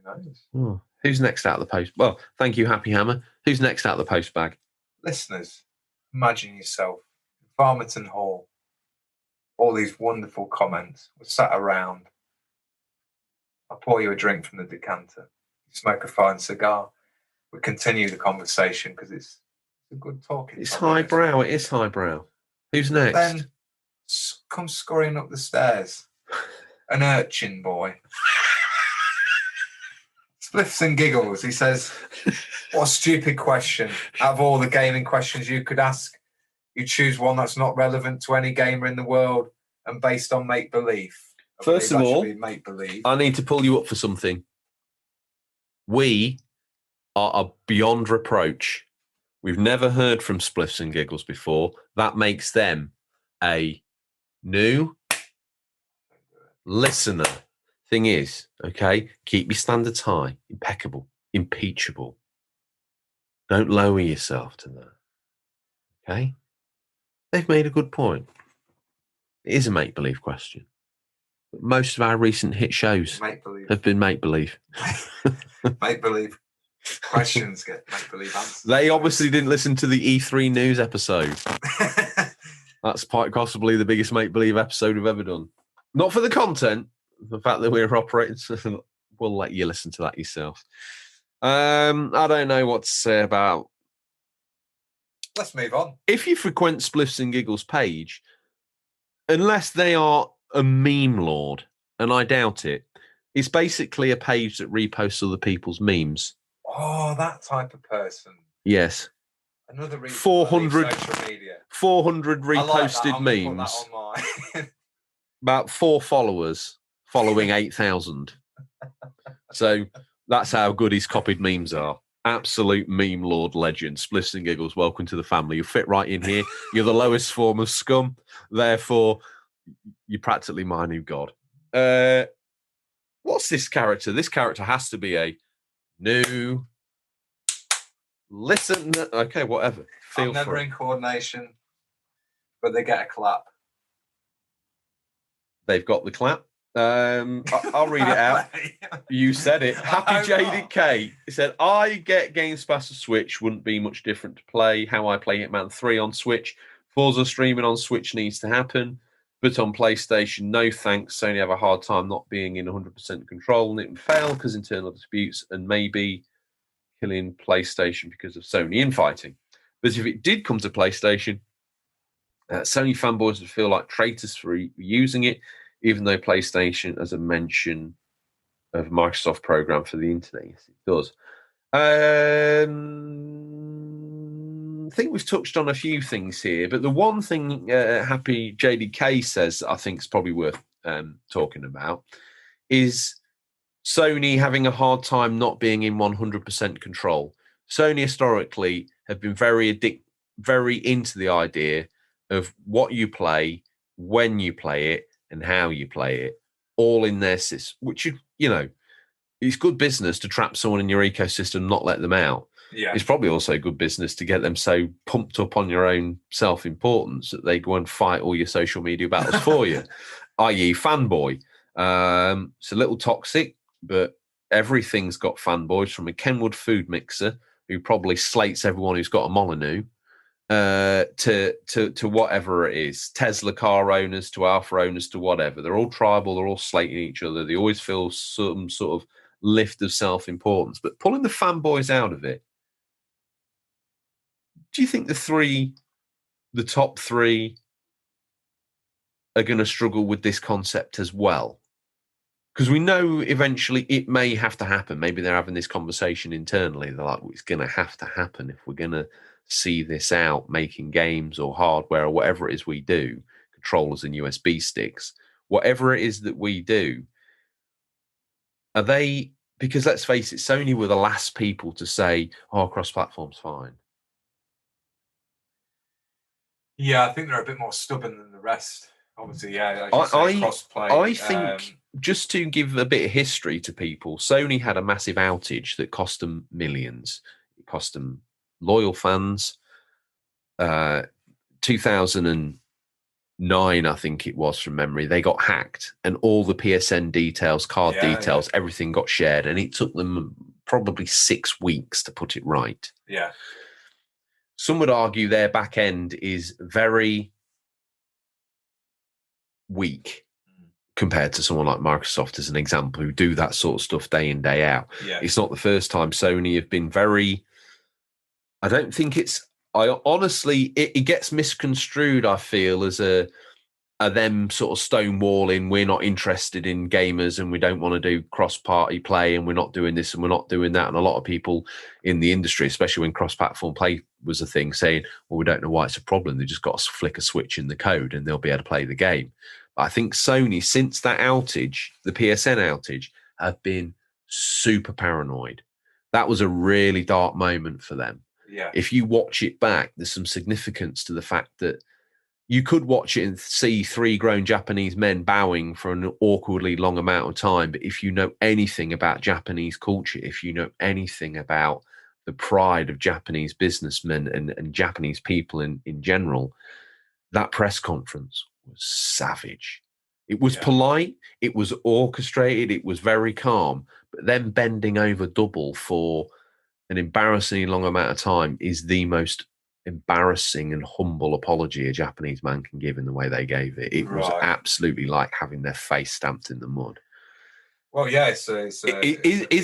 knows? Oh, who's next out of the post? Well, thank you, Happy Hammer. Who's next out of the post bag? Listeners, imagine yourself in Farmerton Hall. All these wonderful comments. We're sat around. I pour you a drink from the decanter. You smoke a fine cigar. We continue the conversation because it's a good talking. It's highbrow. It is highbrow. Who's next? Then comes scurrying up the stairs. An urchin boy. Spliffs and giggles. He says, what a stupid question. Out of all the gaming questions you could ask, you choose one that's not relevant to any gamer in the world and based on make-believe. First of all, make-believe. I need to pull you up for something. We are beyond reproach. We've never heard from Spliffs and Giggles before. That makes them a new listener. Thing is, okay, keep your standards high, impeccable, impeachable. Don't lower yourself to that. Okay? They've made a good point. It is a make-believe question. But most of our recent hit shows have been make-believe. Make-believe questions get make-believe answers. They obviously didn't listen to the E3 news episode. That's quite possibly the biggest make-believe episode we've ever done. Not for the content, the fact that we're operating, we'll let you listen to that yourself. I don't know what to say about. Let's move on. If you frequent Spliffs and Giggles page, unless they are a meme lord, and I doubt it, it's basically a page that reposts other people's memes. Oh, that type of person. Yes. Another reason 400 social media. 400 reposted memes. Put that online. About 4 followers following 8,000. So that's how good his copied memes are. Absolute meme lord legend. Spliffs and Giggles, welcome to the family. You fit right in here. You're the lowest form of scum. Therefore, you're practically my new god. What's this character? This character has to be a new listener. Okay, whatever. I'm never in coordination, but they get a clap. They've got the clap. I'll read it out. You said it. Happy Jaded K. He said, I get Games Pass on Switch. Wouldn't be much different to play. How I play Hitman 3 on Switch. Forza streaming on Switch needs to happen. But on PlayStation, no thanks. Sony have a hard time not being in 100% control, and it would fail because internal disputes and maybe killing PlayStation because of Sony infighting. But if it did come to PlayStation, Sony fanboys would feel like traitors for using it, even though PlayStation has a mention of Microsoft program for the internet. Yes, it does. I think we've touched on a few things here, but the one thing Happy JDK says that I think is probably worth talking about is Sony having a hard time not being in 100% control. Sony historically have been very into the idea of what you play, when you play it, and how you play it, all in their system, which, you know, it's good business to trap someone in your ecosystem, not let them out. Yeah. It's probably also good business to get them so pumped up on your own self-importance that they go and fight all your social media battles for you, i.e. fanboy. It's a little toxic, but everything's got fanboys, from a Kenwood food mixer who probably slates everyone who's got a Molyneux, to whatever it is, Tesla car owners to Alpha owners to whatever. They're all tribal, they're all slating each other. They always feel some sort of lift of self-importance. But pulling the fanboys out of it, do you think the top three are going to struggle with this concept as well? Because we know eventually it may have to happen. Maybe they're having this conversation internally. They're like, well, it's going to have to happen if we're going to see this out, making games or hardware or whatever it is we do, controllers and USB sticks, whatever it is that we do. Are they, because let's face it, Sony were the last people to say, oh, cross-platform's fine. Yeah, I think they're a bit more stubborn than the rest. Obviously, yeah. I think, just to give a bit of history to people, Sony had a massive outage that cost them millions. It cost them loyal fans. 2009, I think it was, from memory, they got hacked and all the PSN details, card details, everything got shared, and it took them probably 6 weeks to put it right. Yeah. Some would argue their back end is very weak compared to someone like Microsoft, as an example, who do that sort of stuff day in, day out. Yeah. It's not the first time Sony have been very... I don't think it's... honestly, it gets misconstrued, I feel, as a them sort of stonewalling, we're not interested in gamers and we don't want to do cross-party play and we're not doing this and we're not doing that. And a lot of people in the industry, especially when cross-platform play was a thing, saying, well, we don't know why it's a problem. They just got to flick a switch in the code and they'll be able to play the game. But I think Sony, since that outage, the PSN outage, have been super paranoid. That was a really dark moment for them. Yeah. If you watch it back, there's some significance to the fact that you could watch it and see 3 grown Japanese men bowing for an awkwardly long amount of time. But if you know anything about Japanese culture, if you know anything about the pride of Japanese businessmen and Japanese people in general, that press conference was savage. It was polite, it was orchestrated, it was very calm. But then bending over double for an embarrassingly long amount of time is the most embarrassing and humble apology a Japanese man can give in the way they gave it. It was absolutely like having their face stamped in the mud. Well, yeah, is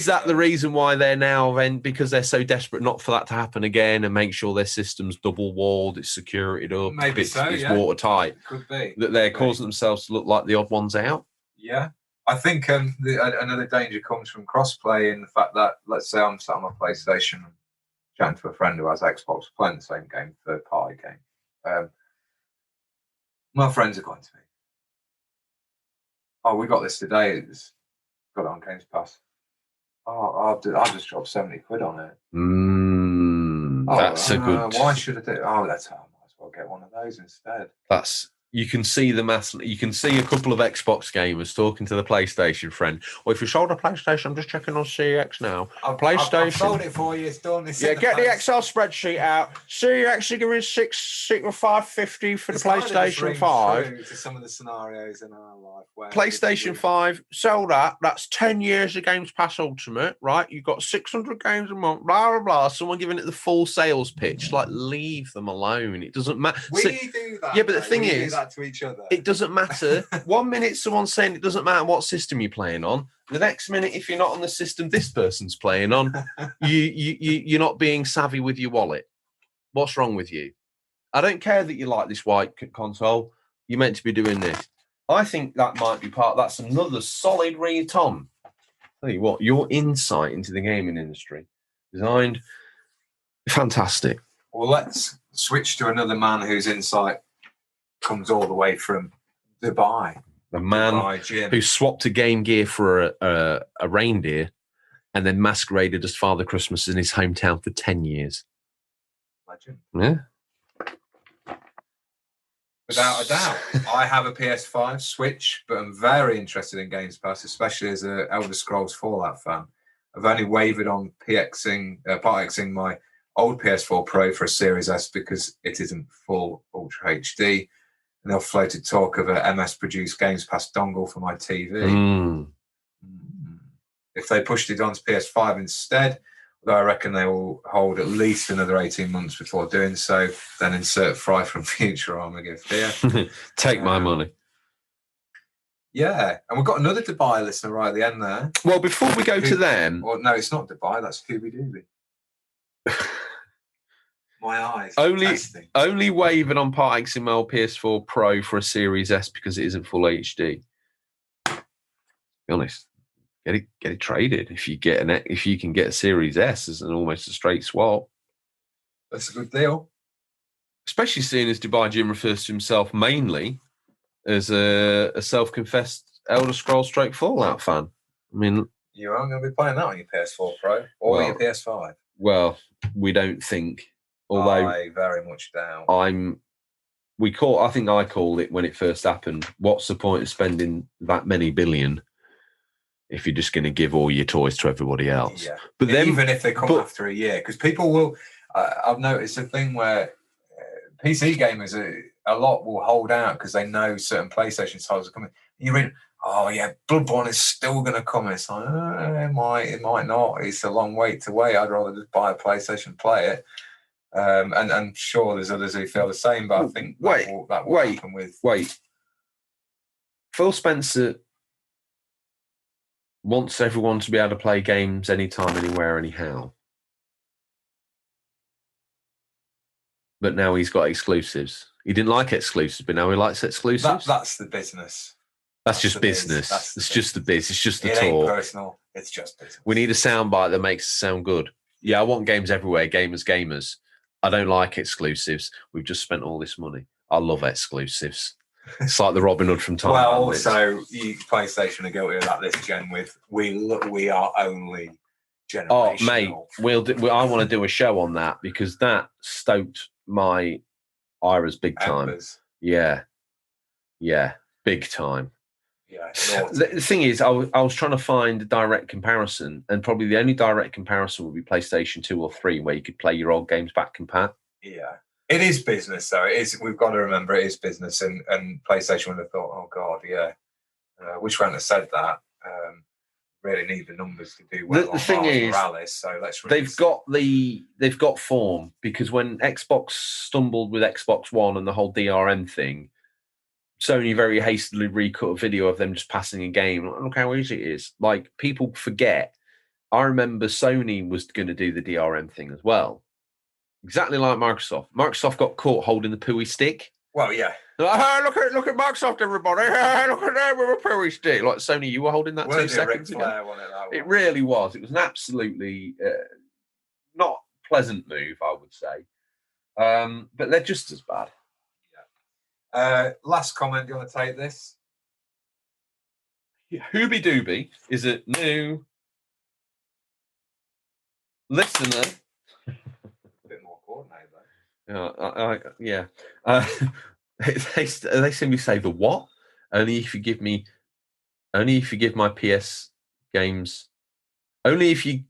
that the reason why they're now then, because they're so desperate not for that to happen again and make sure their system's double walled, it's securityed up, maybe it's watertight, could be that they're causing themselves to look like the odd ones out? Yeah. I think another danger comes from crossplay in the fact that, let's say I'm sat on my PlayStation chatting to a friend who has Xbox, playing the same game, third-party game. My friends are going to me, oh, we got this today, it's got it on Games Pass. Oh, I'll just drop 70 quid on it. That's a good... Why should I do it? Oh, that's how I might as well get one of those instead. You can see the mass. You can see a couple of Xbox gamers talking to the PlayStation friend. Well, if you sold a PlayStation, I'm just checking on CX now. PlayStation. I've sold it for you. It's done. Get the Excel spreadsheet out. CX are giving 550 for the PlayStation 5. To some of the scenarios in our life where PlayStation 5, sell that. That's 10 years of Games Pass Ultimate, right? You've got 600 games a month. Blah blah blah. Someone giving it the full sales pitch. Like, leave them alone. It doesn't matter. We do that. Yeah, but the thing is, that to each other. It doesn't matter. 1 minute, someone's saying it doesn't matter what system you're playing on. The next minute, if you're not on the system this person's playing on, you're not being savvy with your wallet. What's wrong with you? I don't care that you like this white console. You're meant to be doing this. I think that might be that's another solid read, Tom. Tell you what, your insight into the gaming industry, designed, fantastic. Well, let's switch to another man whose insight comes all the way from Dubai. The man who swapped a Game Gear for a reindeer and then masqueraded as Father Christmas in his hometown for 10 years. Legend. Yeah. Without a doubt. I have a PS5 Switch, but I'm very interested in Games Pass, especially as an Elder Scrolls Fallout fan. I've only wavered on part Xing my old PS4 Pro for a Series S because it isn't full Ultra HD. And they've floated talk of a MS-produced Games Pass dongle for my TV. If they pushed it onto PS5 instead, although I reckon they will hold at least another 18 months before doing so, then insert Fry from Futurama gift here. Take my money. Yeah, and we've got another Dubai listener right at the end there. Well, before we go to them... Well, no, it's not Dubai, that's Scooby Dooby. My eyes. Only waving on part XML PS4 Pro for a Series S because it isn't full HD. To be honest, get it traded. If you can get a Series S as almost a straight swap, that's a good deal. Especially seeing as Dubai Jim refers to himself mainly as a self-confessed Elder Scrolls / Fallout fan. I mean, you aren't going to be playing that on your PS4 Pro or your PS5. Well, we don't think. Although I very much doubt. I think I called it when it first happened. What's the point of spending that many billion if you're just going to give all your toys to everybody else? Yeah. But then, even if they come after a year, because people will. I've noticed a thing where PC gamers a lot will hold out because they know certain PlayStation titles are coming. And you read, oh yeah, Bloodborne is still going to come. It's like, it might not. It's a long wait to wait. I'd rather just buy a PlayStation and play it. And I'm sure there's others who feel the same, but I think that will happen with... Wait. Phil Spencer wants everyone to be able to play games anytime, anywhere, anyhow. But now he's got exclusives. He didn't like exclusives, but now he likes exclusives. That's the business. That's just business. It's just the biz. It's just the talk. It ain't personal. It's just business. We need a soundbite that makes it sound good. Yeah, I want games everywhere. Gamers. I don't like exclusives. We've just spent all this money. I love exclusives. It's like the Robin Hood from time. Well, also, PlayStation are guilty of that this gen with we are only generational. Oh, mate, I want to do a show on that because that stoked my iras big time. Embers. Yeah, big time. Yeah. The thing is, I was trying to find a direct comparison, and probably the only direct comparison would be PlayStation 2 or 3, where you could play your old games back compat. Yeah. It is business, though. It is. We've got to remember it is business, and PlayStation would have thought, oh God, yeah. Wish we hadn't said that. Really need the numbers to do well. The thing is, Morales, so let's. They've got form, because when Xbox stumbled with Xbox One and the whole DRM thing, Sony very hastily recut a video of them just passing a game. Look how easy it is. Like, people forget. I remember Sony was going to do the DRM thing as well. Exactly like Microsoft. Microsoft got caught holding the pooey stick. Well, yeah. Like, hey, look at Microsoft, everybody. Hey, look at them with a pooey stick. Like, Sony, you were holding that 2 seconds ago. It really was. It was an absolutely not pleasant move, I would say. But they're just as bad. Last comment. Do you want to take this? Hooby Dooby is a new listener. A bit more coordinated, though. Yeah. They simply say the what? Only if you give my PS games. Only if you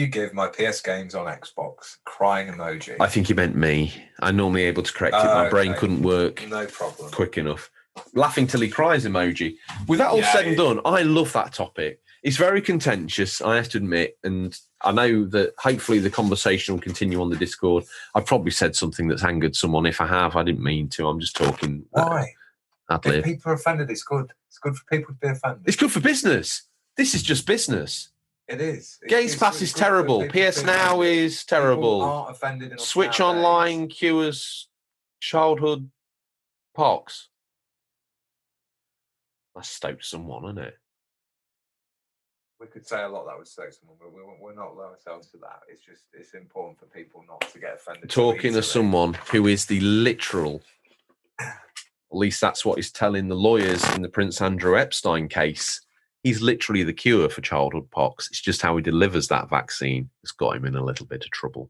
give my PS games on Xbox. Crying emoji. I think you meant me. I'm normally able to correct it. My brain couldn't work. No problem. Quick enough. Laughing till he cries emoji. With that all said and done, I love that topic. It's very contentious, I have to admit, and I know that hopefully the conversation will continue on the Discord. I've probably said something that's angered someone. If I have, I didn't mean to. I'm just talking. Why? Ad If lib. people are offended, it's good. It's good for people to be offended. It's good for business. This is just business. It is. Gaze Pass is terrible. PS Now is terrible. People aren't offended enough Switch nowadays. Online cures childhood pox. That stoked someone, isn't it? We could say a lot that would stoke someone, but we're not low ourselves to that. It's important for people not to get offended. Talking to someone who is the literal, at least that's what he's telling the lawyers in the Prince Andrew Epstein case. He's literally the cure for childhood pox. It's just how he delivers that vaccine that's got him in a little bit of trouble.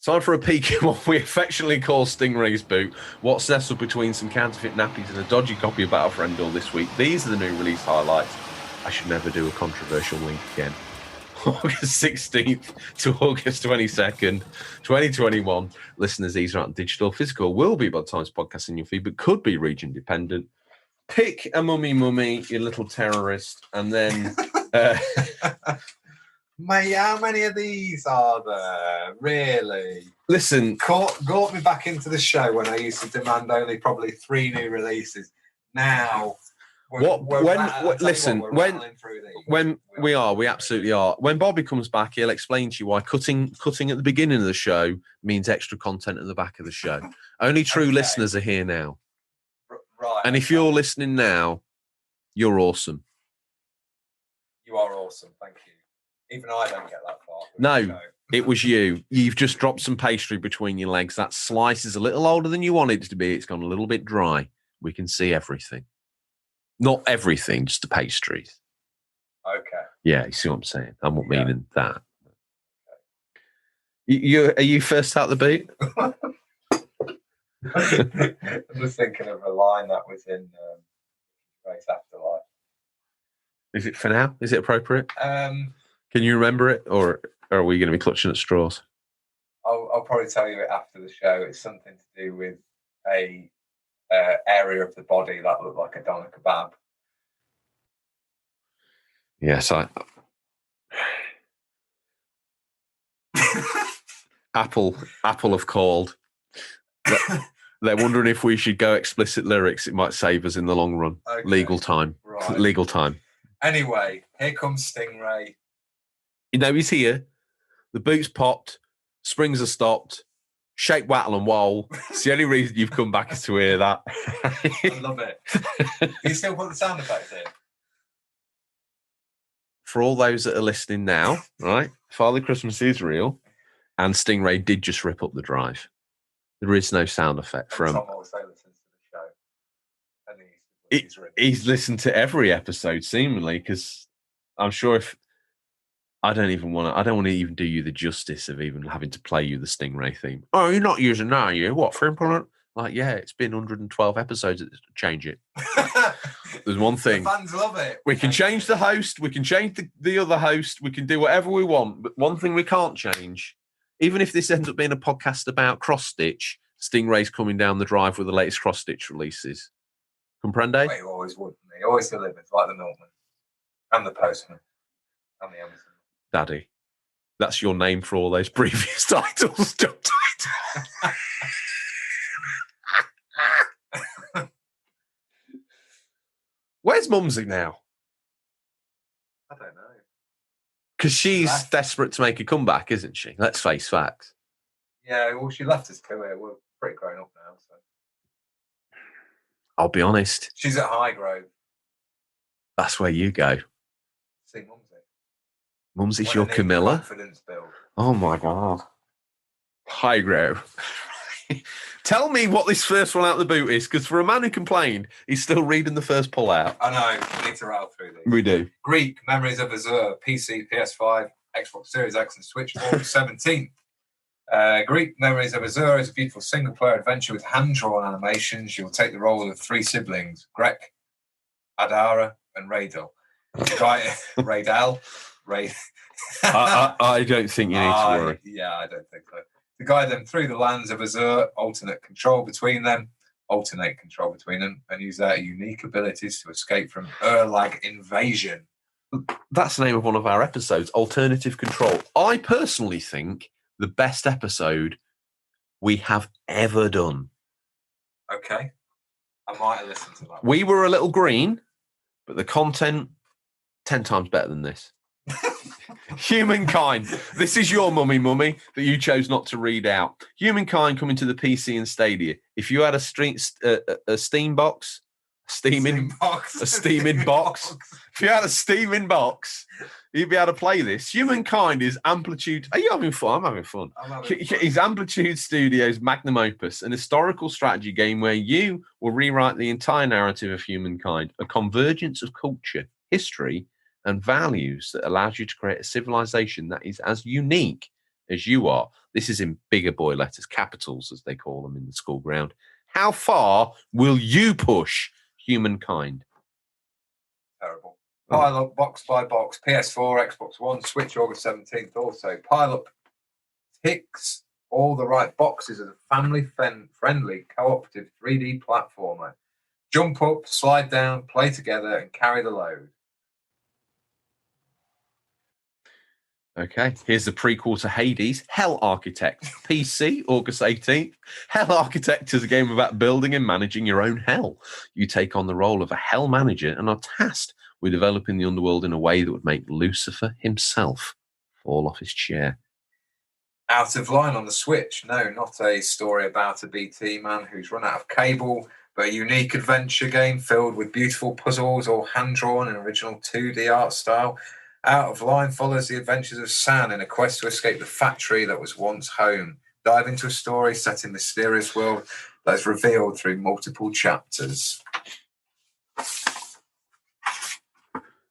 Time for a peek at what we affectionately call Stingray's boot. What's nestled between some counterfeit nappies and a dodgy copy of Battlefriend all this week. These are the new release highlights. I should never do a controversial link again. August 16th to August 22nd, 2021. Listeners, these are out on digital. Physical will be by the time it's podcast in your feed, but could be region dependent. Pick a mummy, you little terrorist, and then... Mate, how many of these are there? Really? Listen... Got me back into the show when I used to demand only probably 3 new releases. Now... We absolutely are. When Bobby comes back, he'll explain to you why cutting at the beginning of the show means extra content at the back of the show. Only true listeners are here now. Right. And if you're listening now, you're awesome. You are awesome. Thank you. Even I don't get that far. No, it was you. You've just dropped some pastry between your legs. That slice is a little older than you want it to be. It's gone a little bit dry. We can see everything. Not everything, just the pastries. Okay. Yeah, you see what I'm saying? I'm not meaning that. Are you first out the boot? I'm just thinking of a line that was in Race Afterlife. Is it for now? Is it appropriate? Can you remember it, or are we going to be clutching at straws? I'll probably tell you it after the show. It's something to do with a area of the body that looked like a doner kebab. Yes, Apple have called. They're wondering if we should go explicit lyrics. It might save us in the long run. Okay. Legal time. Right. Legal time. Anyway, here comes Stingray. You know he's here. The boot's popped. Springs are stopped. Shake, wattle and wall. It's the only reason you've come back is to hear that. I love it. Do you still put the sound effects in? For all those that are listening now, right? Father Christmas is real, and Stingray did just rip up the drive. There is no sound effect from... Tom also listens to the show. And he's listened to every episode, seemingly, because I'm sure if... I don't want to even do you the justice of even having to play you the Stingray theme. Oh, you're not using that, are you? What, for implement? Like, yeah, it's been 112 episodes. Change it. There's one thing. The fans love it. We can change the host. We can change the other host. We can do whatever we want. But one thing we can't change, even if this ends up being a podcast about cross-stitch, Stingray's coming down the drive with the latest cross-stitch releases. Comprende? He always would. He always delivers, like the milkman and the postman and the Amazon. Daddy. That's your name for all those previous titles. Job title. Where's Mumsy now? I don't know. Because she's desperate to make a comeback, isn't she? Let's face facts. Yeah, well, she left us to it. We're pretty grown up now, so. I'll be honest. She's at Highgrove. That's where you go. See Mumsy. Mumsy's your Camilla? Confidence build. Oh, my God. Highgrove. Tell me what this first one out of the boot is, because for a man who complained, he's still reading the first pull out. I know. We need to rattle through these. We do. Greek, Memories of Azure, PC, PS5, Xbox Series X and Switch, August 17th. Greek, Memories of Azure is a beautiful single-player adventure with hand-drawn animations. You'll take the role of 3 siblings, Grek, Adara, and Raidel. Raidel. I don't think you need to worry. Yeah, I don't think so. To guide them through the lands of Azure, alternate control between them. alternate control between them, and use their unique abilities to escape from Urlag invasion. That's the name of one of our episodes, Alternative Control. I personally think the best episode we have ever done. Okay. I might have listened to that. We were a little green, but the content 10 times better than this. Humankind. This is your mummy that you chose not to read out. Humankind coming to the PC and Stadia. If you had a steaming box. If you had a steaming box, you'd be able to play this. Humankind is Amplitude. Are you having fun? I'm having fun. It's Amplitude Studios' magnum opus, an historical strategy game where you will rewrite the entire narrative of humankind, a convergence of culture, history, and values that allows you to create a civilization that is as unique as you are. This is in bigger boy letters, capitals, as they call them in the school ground. How far will you push humankind? Terrible. Pile up box by box, PS4, Xbox One, Switch, August 17th also. Pile up ticks all the right boxes of a family-friendly, cooperative 3D platformer. Jump up, slide down, play together, and carry the load. Okay, here's the prequel to Hades, Hell Architect. PC, August 18th. Hell Architect is a game about building and managing your own hell. You take on the role of a hell manager and are tasked with developing the underworld in a way that would make Lucifer himself fall off his chair. Out of Line on the Switch. No, not a story about a BT man who's run out of cable, but a unique adventure game filled with beautiful puzzles, all hand-drawn in original 2D art style. Out of Line follows the adventures of San in a quest to escape the factory that was once home. Dive into a story set in a mysterious world that is revealed through multiple chapters.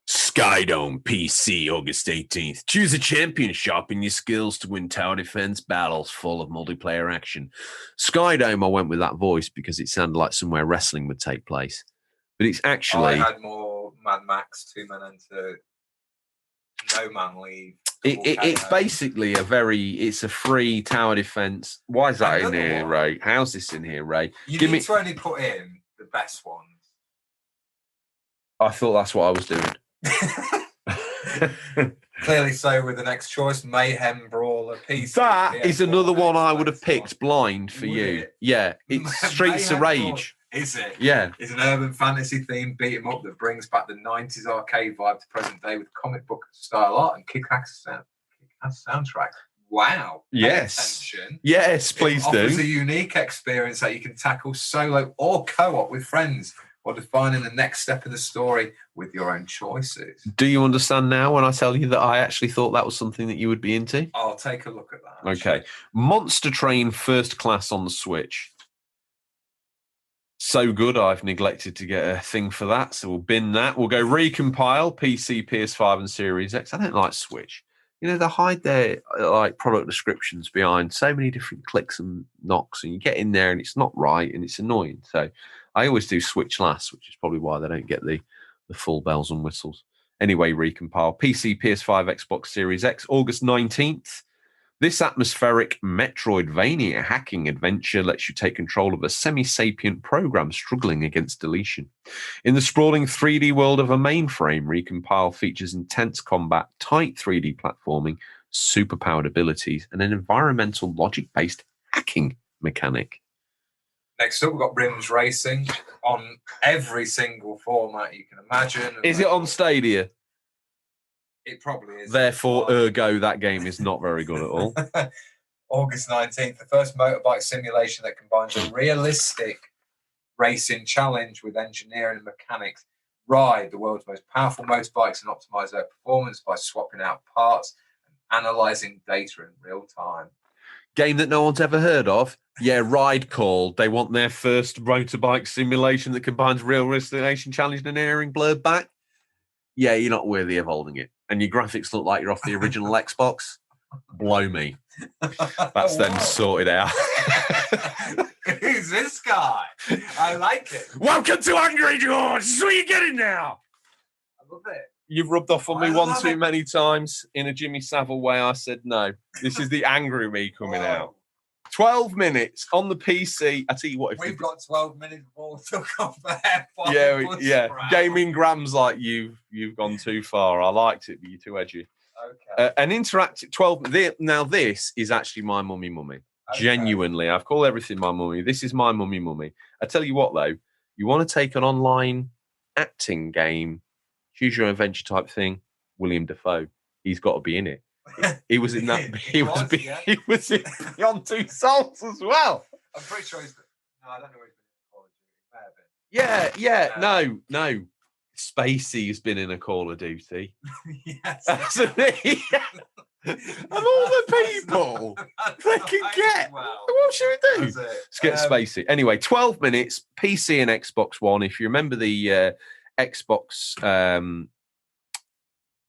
Skydome PC, August 18th. Choose a champion, sharpen your skills to win tower defense battles full of multiplayer action. Skydome, I went with that voice because it sounded like somewhere wrestling would take place. But it's actually... I had more Mad Max 2 Men Enter... No Man Leave. It's basically it's a free tower defense. Why is that in here, Ray? How's this in here, Ray? You need to only put in the best ones. I thought that's what I was doing. Clearly so with the next choice, Mayhem Brawler PC. That is another one I would have picked blind for you. Yeah, it's Streets of Rage. Is it? Yeah. It's an urban fantasy themed beat 'em up that brings back the 90s arcade vibe to present day with comic book style art and kick-ass soundtrack. Wow. Yes. Attention. Yes, please do. It offers a unique experience that you can tackle solo or co-op with friends while defining the next step of the story with your own choices. Do you understand now when I tell you that I actually thought that was something that you would be into? I'll take a look at that. Okay. Monster Train First Class on the Switch. So good, I've neglected to get a thing for that, so we'll bin that. We'll go Recompile, PC, PS5, and Series X. I don't like Switch. You know, they hide their product descriptions behind so many different clicks and knocks, and you get in there and it's not right and it's annoying. So I always do Switch last, which is probably why they don't get the full bells and whistles. Anyway, Recompile, PC, PS5, Xbox Series X, August 19th. This atmospheric Metroidvania hacking adventure lets you take control of a semi-sapient program struggling against deletion. In the sprawling 3D world of a mainframe, Recompile features intense combat, tight 3D platforming, superpowered abilities, and an environmental logic-based hacking mechanic. Next up, we've got Rims Racing on every single format you can imagine. Is it on Stadia? It probably is. Therefore, ergo, that game is not very good at all. August 19th, the first motorbike simulation that combines a realistic racing challenge with engineering and mechanics. Ride the world's most powerful motorbikes and optimize their performance by swapping out parts and analyzing data in real time. Game that no one's ever heard of. Yeah, Ride Call. They want their first motorbike simulation that combines realistic racing challenge and engineering blurred back. Yeah, you're not worthy of holding it. And your graphics look like you're off the original Xbox. Blow me. That's them sorted out. Who's this guy? I like it. Welcome to Angry George. This is what you're getting now. I love it. You've rubbed off on me one too many times in a Jimmy Savile way. I said no. This is the angry me coming out. 12 minutes on the PC. I tell you what, if We've got 12 minutes before we took off the AirPod. yeah. Gaming Grams like you've gone too far. I liked it, but you're too edgy. Okay. An interactive 12. Now this is actually my mummy. Okay. Genuinely, I've called everything my mummy. This is my mummy. I tell you what, though, you want to take an online acting game, choose your own adventure type thing. William Dafoe, he's got to be in it. He was in that. He was in Beyond Two Souls as well. I'm pretty sure he's. No, I don't know. He's been in Call of Duty. No. Spacey has been in a Call of Duty. Yes. Hasn't he? And all the people they can get. Well, What should we do? that's it. Let's get Spacey. Anyway, 12 minutes, PC and Xbox One. If you remember the Xbox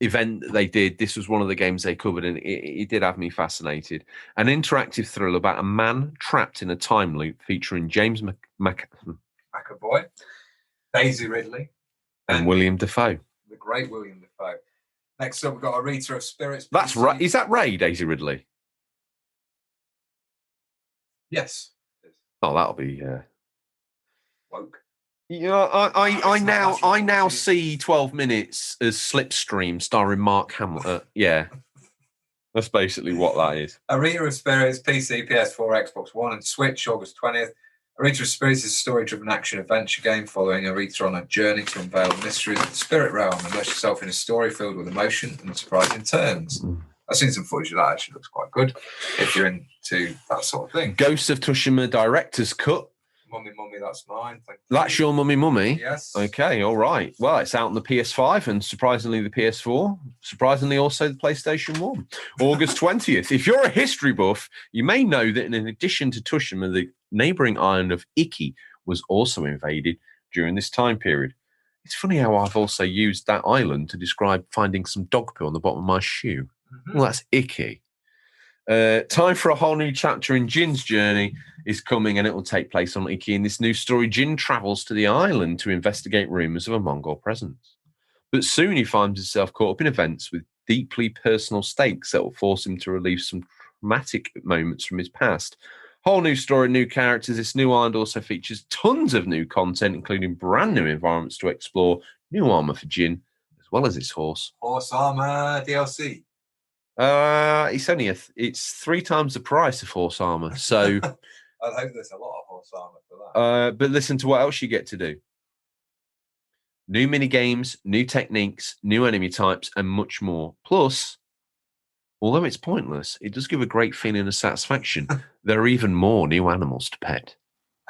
event that they did, this was one of the games they covered, and it did have me fascinated. An interactive thriller about a man trapped in a time loop featuring James McAvoy, Daisy Ridley, and William Dafoe. The great William Dafoe. Next up, we've got Arita of Spirits. That's right. Is that Ray, Daisy Ridley? Yes. Oh, that'll be Woke. You know, I now see 12 minutes as Slipstream starring Mark Hamill. Yeah, that's basically what that is. Arita of Spirits, PC, PS4, Xbox One, and Switch, August 20th. Arita of Spirits is a story-driven action-adventure game following Arita on a journey to unveil mysteries of the spirit realm and immerse yourself in a story filled with emotion and surprising turns. I've seen some footage of that. Actually looks quite good if you're into that sort of thing. Ghost of Tsushima Director's Cut. Mummy, that's mine. Thank you. That's your mummy? Yes. Okay, all right. Well, it's out on the PS5 and surprisingly the PS4. Surprisingly also the PlayStation 1. August 20th. If you're a history buff, you may know that in addition to Tsushima, the neighbouring island of Iki was also invaded during this time period. It's funny how I've also used that island to describe finding some dog poo on the bottom of my shoe. Well, that's Iki. Time for a whole new chapter in Jin's journey is coming, and it will take place on Iki. In this new story, Jin travels to the island to investigate rumours of a Mongol presence. But soon he finds himself caught up in events with deeply personal stakes that will force him to relive some traumatic moments from his past. Whole new story, new characters. This new island also features tons of new content, including brand new environments to explore, new armour for Jin, as well as his horse. Horse armour DLC. It's 3 times the price of horse armour. So I hope there's a lot of horse armour for that. But listen to what else you get to do. New mini games, new techniques, new enemy types, and much more. Plus, although it's pointless, it does give a great feeling of satisfaction. There are even more new animals to pet.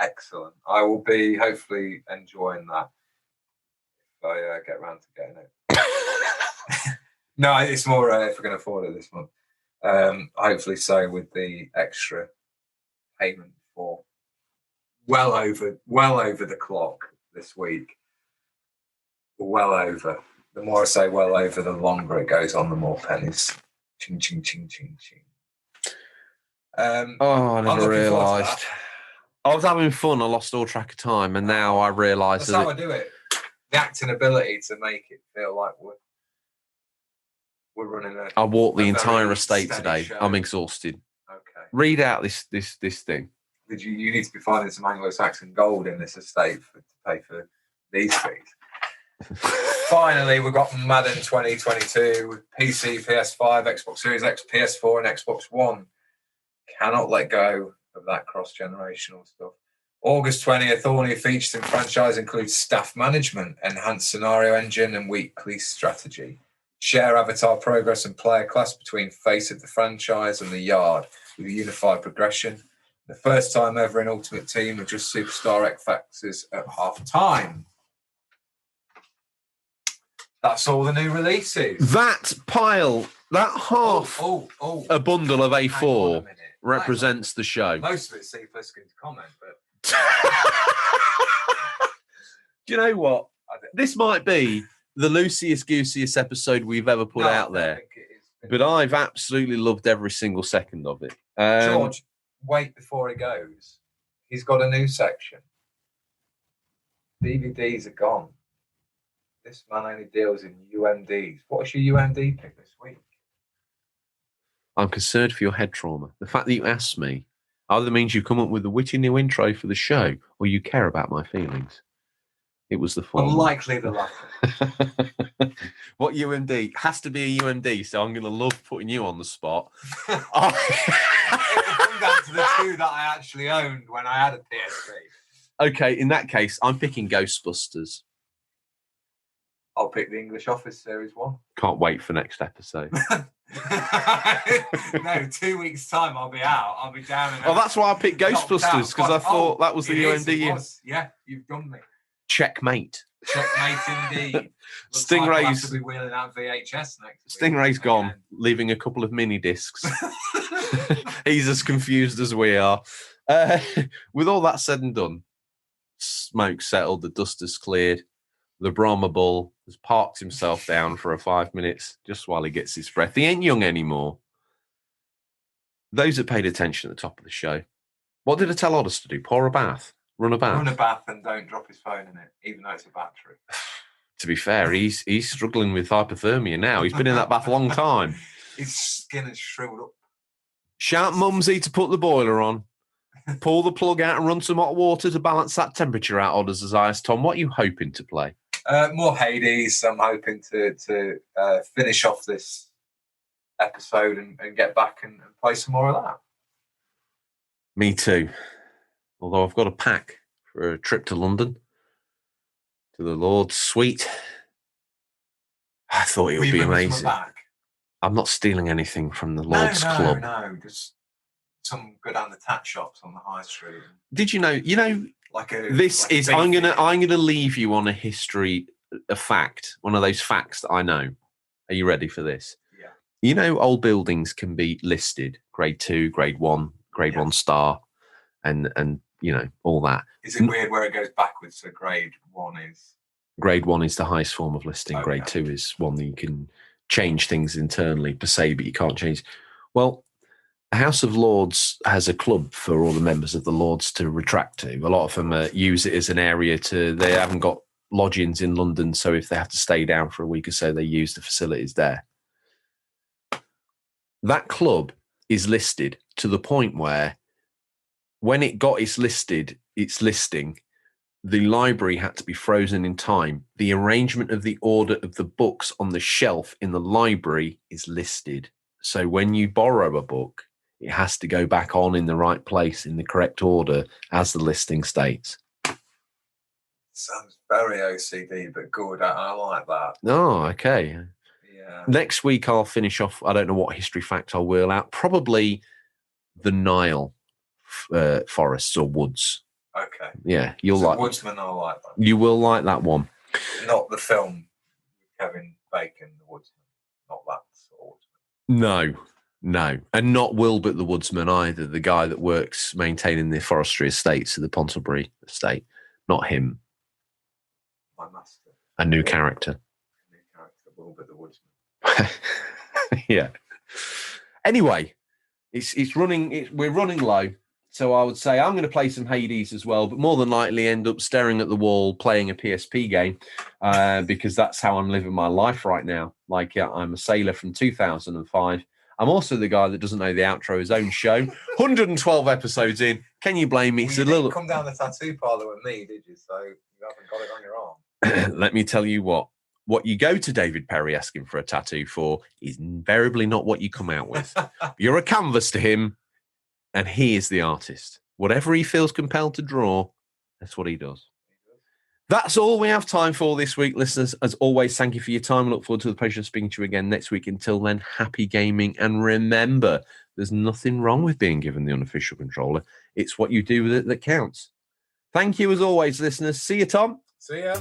Excellent. I will be hopefully enjoying that if I get around to getting it. No, it's more if we're going to afford it this month. Hopefully so, with the extra payment for well over the clock this week. Well over. The more I say well over, the longer it goes on, the more pennies. Ching, ching, ching, ching, ching. I never realised. I was having fun. I lost all track of time, and now I realise that's how I do it. The acting ability to make it feel like we're running a. I walked the entire estate today. Show. I'm exhausted. Okay. Read out this thing. You need to be finding some Anglo-Saxon gold in this estate to pay for these fees. Finally, we've got Madden 2022 with PC, PS5, Xbox Series X, PS4, and Xbox One. Cannot let go of that cross-generational stuff. August 20th, all new features in franchise include staff management, enhanced scenario engine, and weekly strategy. Share avatar progress and player class between face of the franchise and the yard with a unified progression. The first time ever in Ultimate Team with just Superstar X Factors at half time. That's all the new releases. That half a bundle of A4 represents the show. Most of it's C plus to comment, but do you know what? This might be the loosiest goosiest episode we've ever put out there. But I've absolutely loved every single second of it. George, wait before he goes. He's got a new section. DVDs are gone. This man only deals in UMDs. What's your UMD pick this week? I'm concerned for your head trauma. The fact that you asked me Either means you come up with a witty new intro for the show, or you care about my feelings. It was the former. Unlikely the latter. What UMD? Has to be a UMD, so I'm going to love putting you on the spot. It will come down to the two that I actually owned when I had a PSP. Okay, in that case, I'm picking Ghostbusters. I'll pick the English Office Series 1. Can't wait for next episode. No, 2 weeks' time I'll be out. I'll be down and Oh, that's why I picked Ghostbusters, because I thought that was the UMD year. Yeah, you've done me. Checkmate. Checkmate indeed. Stingray's like I'll have to be wheeling out VHS next week. Stingray's gone, leaving a couple of mini discs. He's as confused as we are. With all that said and done, smoke settled, the dust has cleared. The Brahma Bull has parked himself down for 5 minutes just while he gets his breath. He ain't young anymore. Those that paid attention at the top of the show, what did I tell Oddus to do? Pour a bath? Run a bath? Run a bath and don't drop his phone in it, even though it's a battery. To be fair, he's struggling with hypothermia now. He's been in that bath a long time. His skin is shriveled up. Shout Mumsy to put the boiler on. Pull the plug out and run some hot water to balance that temperature out, Odders as ice. Tom, what are you hoping to play? More Hades. I'm hoping to finish off this episode and get back and play some more of that. Me too. Although I've got a pack for a trip to London, to the Lord's Suite. I thought it would be amazing. I'm not stealing anything from the Lord's Club. No, just some go down the tat shops on the high street. Did you know? I'm gonna leave you on a fact, one of those facts that I know. Are you ready for this? Yeah. You know, old buildings can be listed grade 2, grade 1, grade 1 star, and you know all that. Is it weird where it goes backwards? So grade 1 is. Grade 1 is the highest form of listing. Okay. Grade 2 is one that you can change things internally per se, but you can't change. Well, the House of Lords has a club for all the members of the Lords to retract to. A lot of them use it as an area they haven't got lodgings in London, so if they have to stay down for a week or so, they use the facilities there. That club is listed to the point where when it got its listing, the library had to be frozen in time. The arrangement of the order of the books on the shelf in the library is listed. So when you borrow a book, it has to go back on in the right place in the correct order as the listing states. Sounds very OCD, but good. I like that. Oh, okay. Yeah. Next week I'll finish off. I don't know what history fact I'll wheel out. Probably the Nile forests or woods. Okay. Yeah, you'll like. Woodsman, I like that. You will like that one. Not the film with Kevin Bacon, The Woodsman. Not that sort. No. And not Wilbert the Woodsman either, the guy that works maintaining the forestry estates of the Pontlebury estate. Not him. My master. A new character. Wilbert the Woodsman. Yeah. Anyway, we're running low. So I would say I'm going to play some Hades as well, but more than likely end up staring at the wall playing a PSP game because that's how I'm living my life right now. Like I'm a sailor from 2005. I'm also the guy that doesn't know the outro of his own show. 112 episodes in. Can you blame me? Well, it's you a little. Didn't come down the tattoo parlour with me, did you? So you haven't got it on your arm. Let me tell you what. What you go to David Perry asking for a tattoo for is invariably not what you come out with. You're a canvas to him. And he is the artist. Whatever he feels compelled to draw, that's what he does. That's all we have time for this week, listeners. As always, thank you for your time. I look forward to the pleasure of speaking to you again next week. Until then, happy gaming. And remember, there's nothing wrong with being given the unofficial controller. It's what you do with it that counts. Thank you, as always, listeners. See you, Tom. See ya.